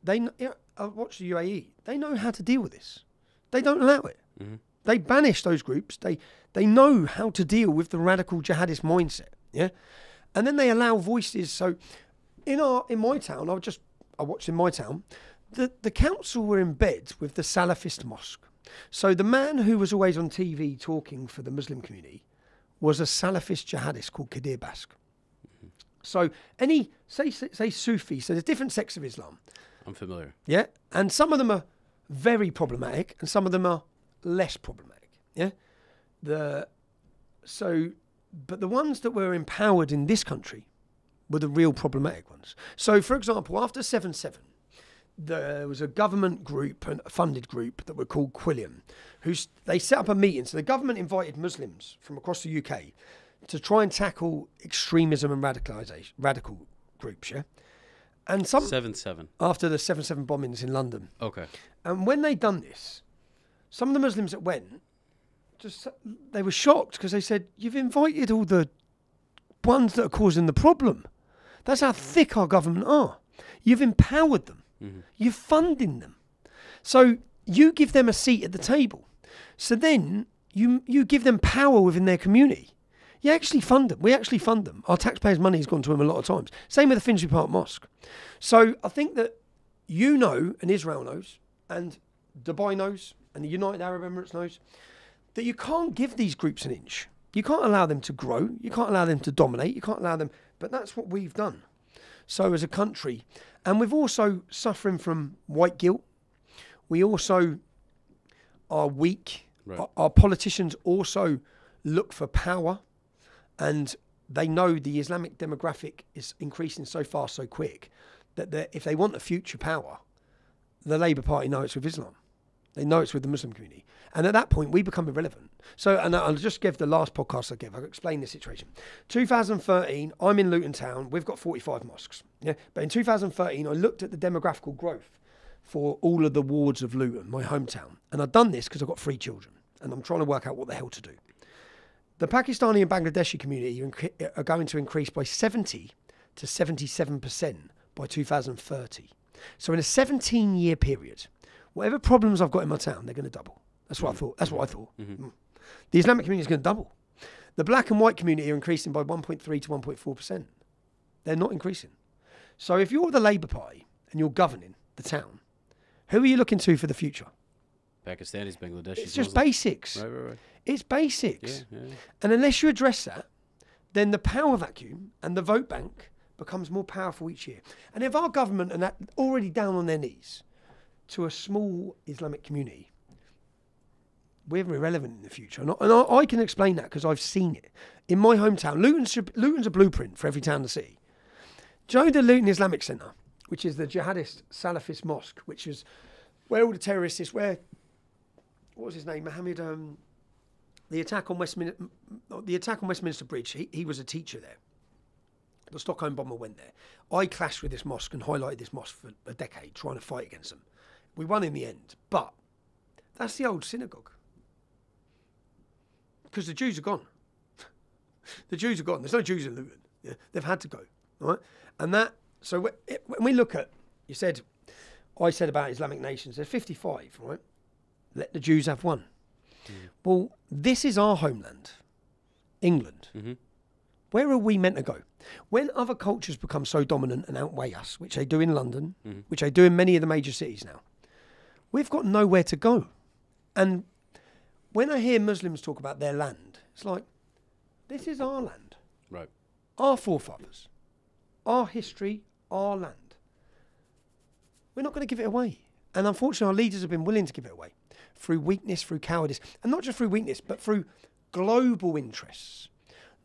I watch the UAE, they know how to deal with this. They don't allow it. Mm-hmm. They banish those groups. They know how to deal with the radical jihadist mindset. Yeah? And then they allow voices. So in my town, I watched in my town, the council were in bed with the Salafist mosque. So the man who was always on TV talking for the Muslim community was a Salafist jihadist called Kadir Bask. Mm-hmm. So say Sufi, so there's different sects of Islam. I'm familiar. Yeah, and some of them are very problematic, and some of them are less problematic. Yeah, but the ones that were empowered in this country were the real problematic ones. So, for example, after 7/7, there was a government group, a funded group that were called Quilliam, they set up a meeting. So the government invited Muslims from across the UK to try and tackle extremism and radical groups. Yeah. And 7/7 after the 7/7 bombings in London. Okay. And when they'd done this, some of the Muslims that went, they were shocked because they said, "You've invited all the ones that are causing the problem. That's how thick our government are. You've empowered them. Mm-hmm. You're funding them. So you give them a seat at the table. So then you give them power within their community. You actually fund them. We actually fund them. Our taxpayers' money has gone to them a lot of times. Same with the Finsbury Park Mosque. So I think that you know, and Israel knows, and Dubai knows, and the United Arab Emirates knows, that you can't give these groups an inch. You can't allow them to grow. You can't allow them to dominate. You can't allow them. But that's what we've done. So as a country, and we're also suffering from white guilt. We also are weak. Right. Our politicians also look for power. And they know the Islamic demographic is increasing so fast, so quick, that if they want a future power, the Labour Party know it's with Islam. They know it's with the Muslim community. And at that point, we become irrelevant. So, and I'll just give the last podcast I gave. I'll explain the situation. 2013, I'm in Luton Town. We've got 45 mosques. Yeah. But in 2013, I looked at the demographical growth for all of the wards of Luton, my hometown. And I've done this because I've got 3 children. And I'm trying to work out what the hell to do. The Pakistani and Bangladeshi community are going to increase by 70 to 77% by 2030. So in a 17-year period, whatever problems I've got in my town, they're going to double. That's what I thought. That's what I thought. Mm-hmm. The Islamic community is going to double. The black and white community are increasing by 1.3 to 1.4%. They're not increasing. So if you're the Labour Party and you're governing the town, who are you looking to for the future? Pakistanis, Bangladeshis. It's just basics. Right. It's basics. Yeah. And unless you address that, then the power vacuum and the vote bank becomes more powerful each year. And if our government are already down on their knees to a small Islamic community, we're irrelevant in the future. And I can explain that because I've seen it. In my hometown, Luton's a blueprint for every town in the city. Do you know the Luton Islamic Centre, which is the jihadist Salafist mosque, which is where all the terrorists is, what was his name, Mohammed... The attack on Westminster Bridge, he was a teacher there. The Stockholm bomber went there. I clashed with this mosque and highlighted this mosque for a decade, trying to fight against them. We won in the end, but that's the old synagogue. Because the Jews are gone. The Jews are gone. There's no Jews in Luton. Yeah? They've had to go. Right? And so when we look at, I said about Islamic nations, there's 55, right? Let the Jews have one. Mm. Well, this is our homeland, England. Mm-hmm. Where are we meant to go? When other cultures become so dominant and outweigh us, which they do in London, which they do in many of the major cities now, we've got nowhere to go. And when I hear Muslims talk about their land, it's like, this is our land. Right. Our forefathers, our history, our land. We're not going to give it away. And unfortunately, our leaders have been willing to give it away through weakness, through cowardice, and not just through weakness, but through global interests.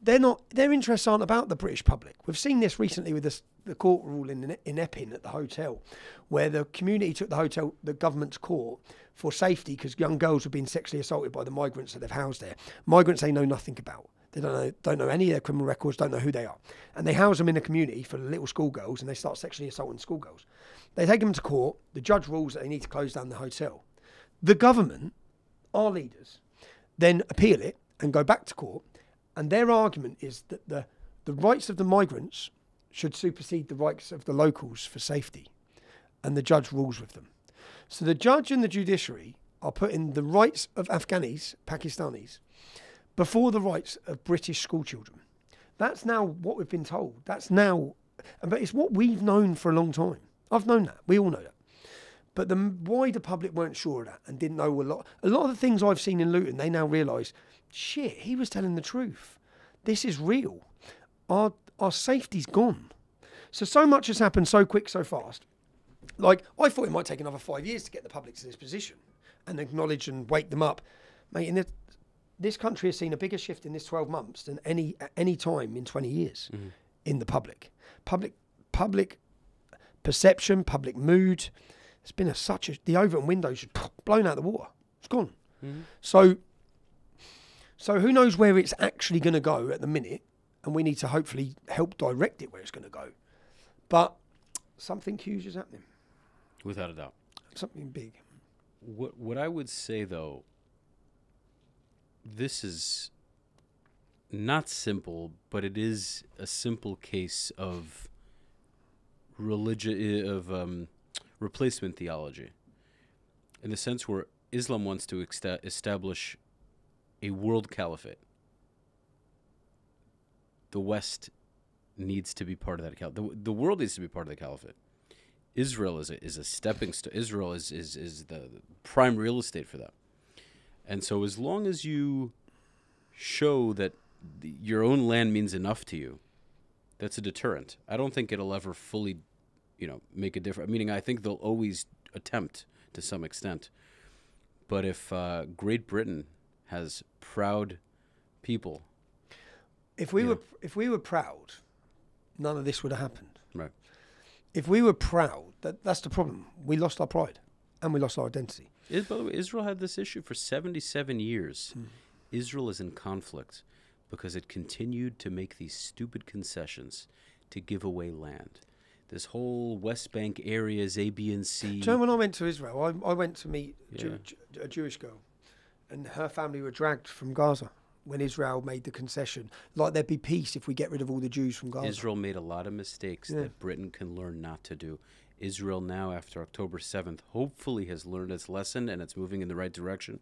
Their interests aren't about the British public. We've seen this recently with the court ruling in Epping at the hotel, where the community took the government to court for safety because young girls were being sexually assaulted by the migrants that they've housed there. Migrants they know nothing about. They don't know any of their criminal records, don't know who they are. And they house them in a community for little schoolgirls and they start sexually assaulting schoolgirls. They take them to court. The judge rules that they need to close down the hotel. The government, our leaders, then appeal it and go back to court. And their argument is that the rights of the migrants should supersede the rights of the locals for safety. And the judge rules with them. So the judge and the judiciary are putting the rights of Afghanis, Pakistanis, before the rights of British schoolchildren. That's now what we've been told. But it's what we've known for a long time. I've known that. We all know that. But the wider public weren't sure of that and didn't know a lot. A lot of the things I've seen in Luton, they now realise, shit, he was telling the truth. This is real. Our safety's gone. So much has happened so quick, so fast. Like, I thought it might take another 5 years to get the public to this position and acknowledge and wake them up. Mate, this country has seen a bigger shift in this 12 months than any time in 20 years in the public. Public perception, public mood. It's been the Overton windows blown out the water. It's gone. So who knows where it's actually going to go at the minute, and we need to hopefully help direct it where it's going to go. But something huge is happening. Without a doubt. Something big. What I would say, though, this is not simple, but it is a simple case of replacement theology, in the sense where Islam wants to establish a world caliphate. The West needs to be part of that caliphate. The world needs to be part of the caliphate. Israel is a stepping stone. Israel is the prime real estate for that. And so as long as you show that your own land means enough to you, that's a deterrent. I don't think it'll ever fully, make a difference. Meaning, I think they'll always attempt to some extent. But if Great Britain has proud people, if we were proud, none of this would have happened. Right. If we were proud, that's the problem. We lost our pride and we lost our identity. By the way, Israel had this issue for 77 years. Israel is in conflict because it continued to make these stupid concessions to give away land. This whole West Bank areas, A, B, and C. Do you know when I went to Israel, I went to meet a Jewish girl, and her family were dragged from Gaza when Israel made the concession. Like, there'd be peace if we get rid of all the Jews from Gaza. Israel made a lot of mistakes that Britain can learn not to do. Israel now, after October 7th, hopefully has learned its lesson and it's moving in the right direction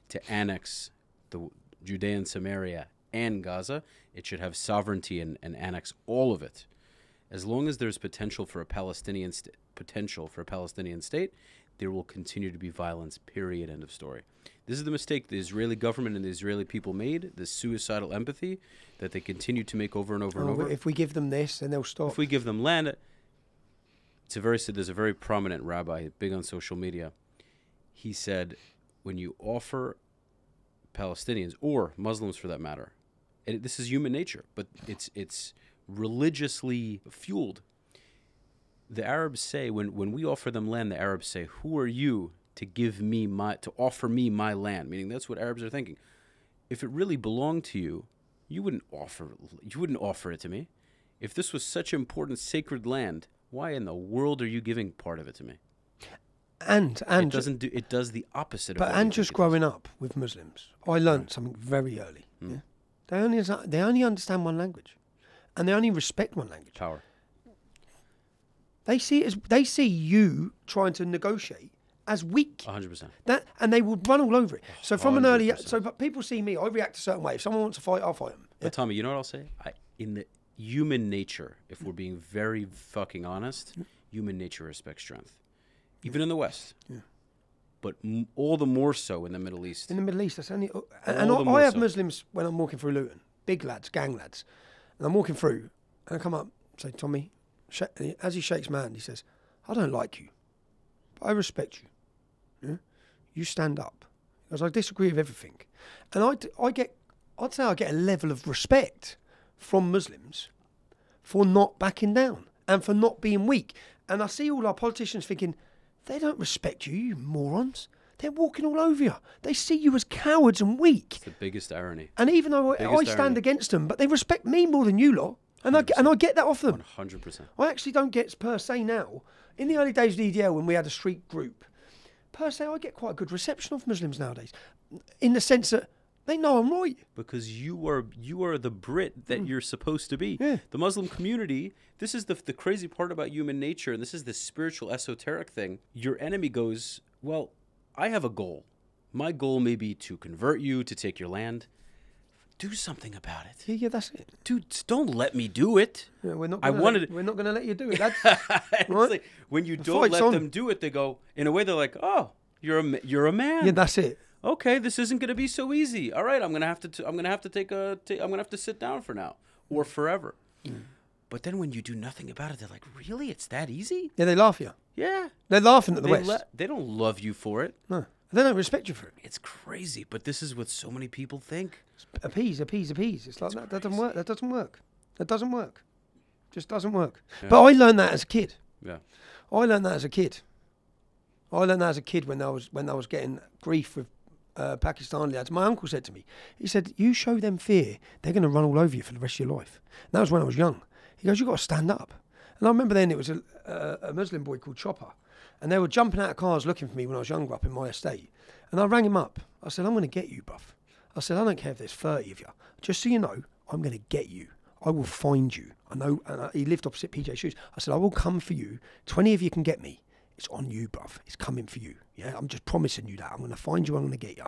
to annex the Judea and Samaria and Gaza. It should have sovereignty and annex all of it. As long as there's potential for a Palestinian state, there will continue to be violence, period, end of story. This is the mistake the Israeli government and the Israeli people made, this suicidal empathy that they continue to make over and over and over. If we give them this, then they'll stop. If we give them land, there's a very prominent rabbi, big on social media. He said, when you offer Palestinians, or Muslims for that matter, and this is human nature, but it's religiously fueled. The Arabs say, when we offer them land, the Arabs say, who are you to offer me my land? Meaning that's what Arabs are thinking. If it really belonged to you, you wouldn't offer it to me. If this was such important sacred land, why in the world are you giving part of it to me? And it does the opposite. But and just growing up with Muslims, I learned something very early. Yeah? They only understand one language, and they only respect one language. Power. They see you trying to negotiate as weak. 100%. And they will run all over it. So from 100%. But people see me, I react a certain way. If someone wants to fight, I'll fight them. But Tommy, you know what I'll say? in the human nature, if we're being very fucking honest, human nature respects strength. Even in the West. Yeah. But all the more so in the Middle East. In the Middle East, that's only... And I have Muslims when I'm walking through Luton, big lads, gang lads, and I'm walking through, and I come up, say, Tommy, as he shakes my hand, he says, I don't like you, but I respect you. Yeah? You stand up. Because I disagree with everything. And I'd say I get a level of respect from Muslims for not backing down and for not being weak. And I see all our politicians thinking, they don't respect you, you morons. They're walking all over you. They see you as cowards and weak. It's the biggest irony. And even though I stand against them, but they respect me more than you lot. And I get that off them. 100%. I actually don't get per se now. In the early days of the EDL, when we had a street group, per se, I get quite a good reception of Muslims nowadays. In the sense that they know I'm right. Because you are the Brit that you're supposed to be. Yeah. The Muslim community, this is the crazy part about human nature, and this is the spiritual esoteric thing. Your enemy goes, well, I have a goal. My goal may be to convert you, to take your land. Do something about it. Yeah, that's it. Dude, don't let me do it. Yeah, we're not going to let you do it. That's right? Like, when you don't let them do it, they go, in a way, they're like, oh, you're a man. Yeah, that's it. Okay, this isn't going to be so easy. All right, I'm going to have to sit down for now or forever. But then when you do nothing about it, they're like, really? It's that easy? Yeah, they laugh at you. Yeah. They're laughing at the West. They don't love you for it. No. They don't respect you for it. It's crazy, but this is what so many people think. Appease. It's like that doesn't work. That doesn't work. Just doesn't work. Yeah. But I learned that as a kid. Yeah. I learned that as a kid when I was getting grief with Pakistani lads. My uncle said to me, he said, you show them fear, they're going to run all over you for the rest of your life. And that was when I was young. He goes, you've got to stand up. And I remember then it was a Muslim boy called Chopper. And they were jumping out of cars looking for me when I was younger up in my estate. And I rang him up. I said, I'm going to get you, bruv. I said, I don't care if there's 30 of you. Just so you know, I'm going to get you. I will find you. I know. And he lived opposite PJ Shoes. I said, I will come for you. 20 of you can get me. It's on you, bruv. It's coming for you. Yeah, I'm just promising you that. I'm going to find you. I'm going to get you.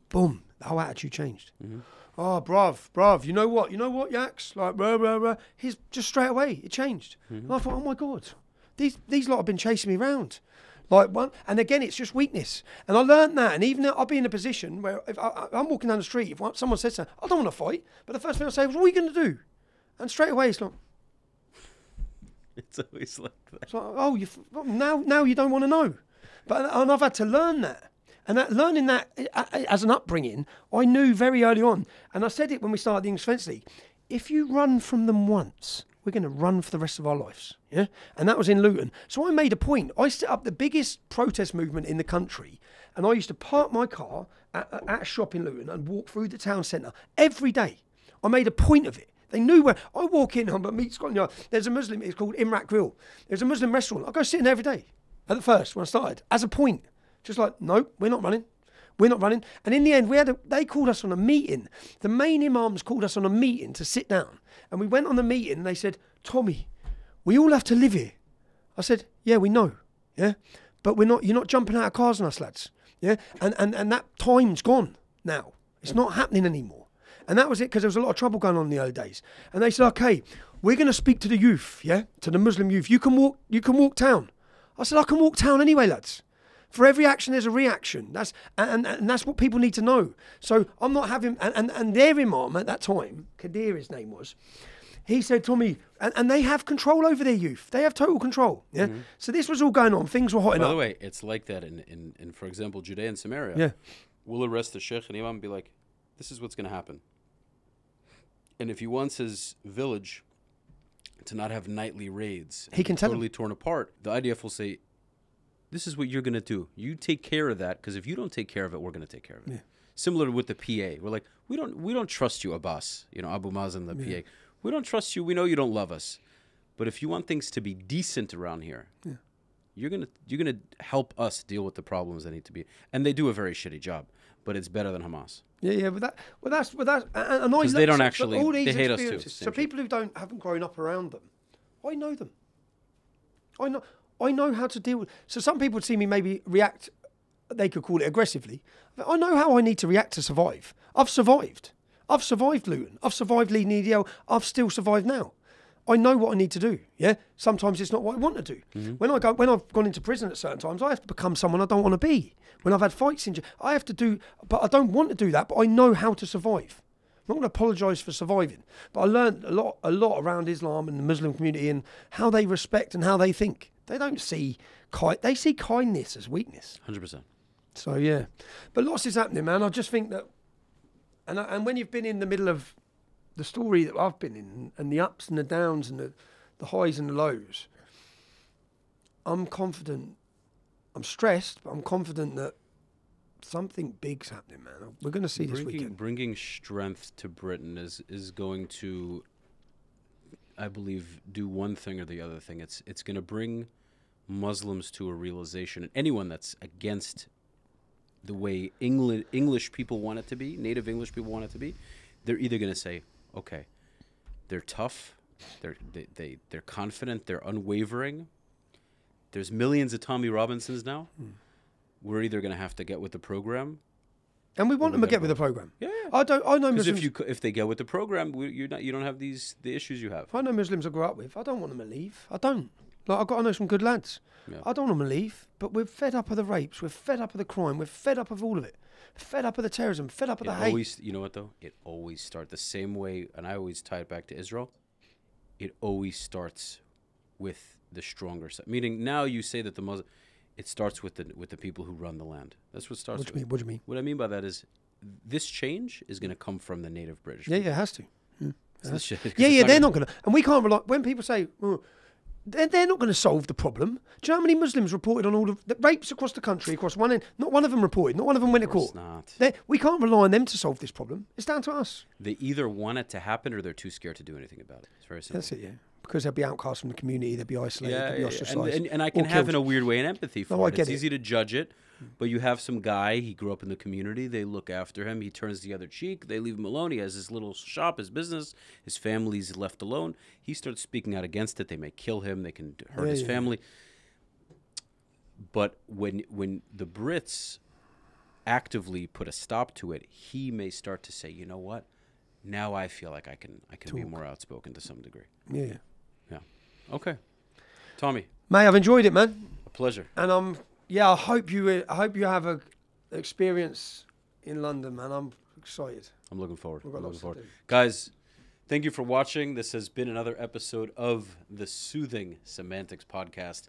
Boom. The whole attitude changed. Mm-hmm. Oh, bruv. You know what, Yaks? Like, blah. He's just straight away. It changed. Mm-hmm. And I thought, oh my God, these lot have been chasing me around. Like one, and again, it's just weakness. And I learned that. And even I'll be in a position where if I'm walking down the street, if someone says something, I don't want to fight. But the first thing I say is, what are you going to do? And straight away, it's like, it's always like that. It's like, oh, now you don't want to know. And I've had to learn that. And learning that as an upbringing, I knew very early on. And I said it when we started the English Defence League. If you run from them once, we're going to run for the rest of our lives. Yeah? And that was in Luton. So I made a point. I set up the biggest protest movement in the country. And I used to park my car at a shop in Luton and walk through the town centre every day. I made a point of it. They knew where I walk in. I'm at Meat Scotland Yard. There's a Muslim. It's called Imrak Grill. There's a Muslim restaurant. I go sit in there every day. At the first, when I started, as a point, just like, no, we're not running. We're not running. And in the end, they called us on a meeting. The main imams called us on a meeting to sit down. And we went on the meeting and they said, Tommy, we all have to live here. I said, yeah, we know. Yeah. But you're not jumping out of cars on us, lads. Yeah. And that time's gone now. It's not happening anymore. And that was it, because there was a lot of trouble going on in the early days. And they said, okay, we're going to speak to the youth, yeah, to the Muslim youth. You can walk town. I said, I can walk town anyway, lads. For every action, there's a reaction. That's what people need to know. So I'm not having, and their imam at that time, Kadir his name was, he said, Tommy, and they have control over their youth. They have total control. Yeah. Mm-hmm. So this was all going on. Things were hotting up. By the way, it's like that in for example, Judea and Samaria. Yeah. We'll arrest the sheikh and imam and be like, this is what's going to happen. And if he wants his village to not have nightly raids, he can tell totally torn apart, the IDF will say, this is what you're going to do. You take care of that, because if you don't take care of it, we're going to take care of it. Yeah. Similar with the PA. We're like, we don't trust you, Abbas, Abu Mazen, the PA. We don't trust you. We know you don't love us. But if you want things to be decent around here, you're gonna help us deal with the problems that need to be. And they do a very shitty job, but it's better than Hamas. Yeah, but that's and because they don't actually, all these they hate us too. So people who haven't grown up around them, I know them. I know how to deal with. So some people would see me maybe react. They could call it aggressively. I know how I need to react to survive. I've survived. I've survived Luton. I've survived leading EDL. I've still survived now. I know what I need to do. Yeah. Sometimes it's not what I want to do. When I've gone into prison at certain times, I have to become someone I don't want to be. When I've had fights in jail, I have to do, but I don't want to do that. But I know how to survive. I'm not going to apologise for surviving. But I learned a lot around Islam and the Muslim community and how they respect and how they think. They don't see they see kindness as weakness. 100%. So yeah, but lots is happening, man. I just think that, and when you've been in the middle of the story that I've been in, and the ups and the downs and the highs and the lows, I'm confident. I'm stressed, but I'm confident that something big's happening, man. We're going to see this weekend. Bringing strength to Britain is going to, I believe, do one thing or the other thing. It's going to bring Muslims to a realization, and anyone that's against the way English people want it to be, native English people want it to be, they're either going to say, okay, they're tough, they're confident, they're unwavering. There's millions of Tommy Robinsons now. We're either going to have to get with the program, and we want them to get with the program. Yeah, I know Muslims. If they get with the program, you don't have the issues you have. If I know Muslims I grew up with, I don't want them to leave. I don't. Like, I've got to know some good lads. Yeah. I don't want them to leave, but we're fed up of the rapes. We're fed up of the crime. We're fed up of all of it. Fed up of the terrorism. Fed up of the hate. You know what, though? It always starts the same way, and I always tie it back to Israel. It always starts with the stronger side. Meaning, now you say that it starts with the people who run the land. That's what starts with. What do you mean? What I mean by that is this change is going to come from the native British. Yeah, it has to. Yeah, they're not going to. And we can't rely. When people say, they're not going to solve the problem. Do you know how many Muslims reported on all of the rapes across the country, across one end? Not one of them reported. Not one of them went to court. We can't rely on them to solve this problem. It's down to us. They either want it to happen or they're too scared to do anything about it. It's very simple. That's it, yeah. Because they'll be outcast from the community, they'll be isolated, they'll be ostracised. And I can have, in a weird way, an empathy for it. It's easy to judge it, but you have some guy, he grew up in the community, they look after him, he turns the other cheek, they leave him alone, he has his little shop, his business, his family's left alone. He starts speaking out against it, they may kill him, they can hurt his family. But when the Brits actively put a stop to it, he may start to say, you know what? Now I feel like I can be more outspoken to some degree. Yeah. Okay, Tommy. Mate, I've enjoyed it, man. A pleasure. And I hope you have a experience in London, man. I'm excited. I'm looking forward. We've got lots to do. Guys, thank you for watching. This has been another episode of the Soothing Semantics Podcast.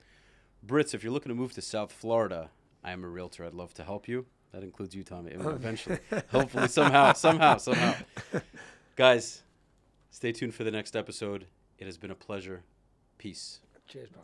Brits, if you're looking to move to South Florida, I am a realtor. I'd love to help you. That includes you, Tommy. Eventually. Hopefully, somehow. Guys, stay tuned for the next episode. It has been a pleasure. Peace. Cheers, bro.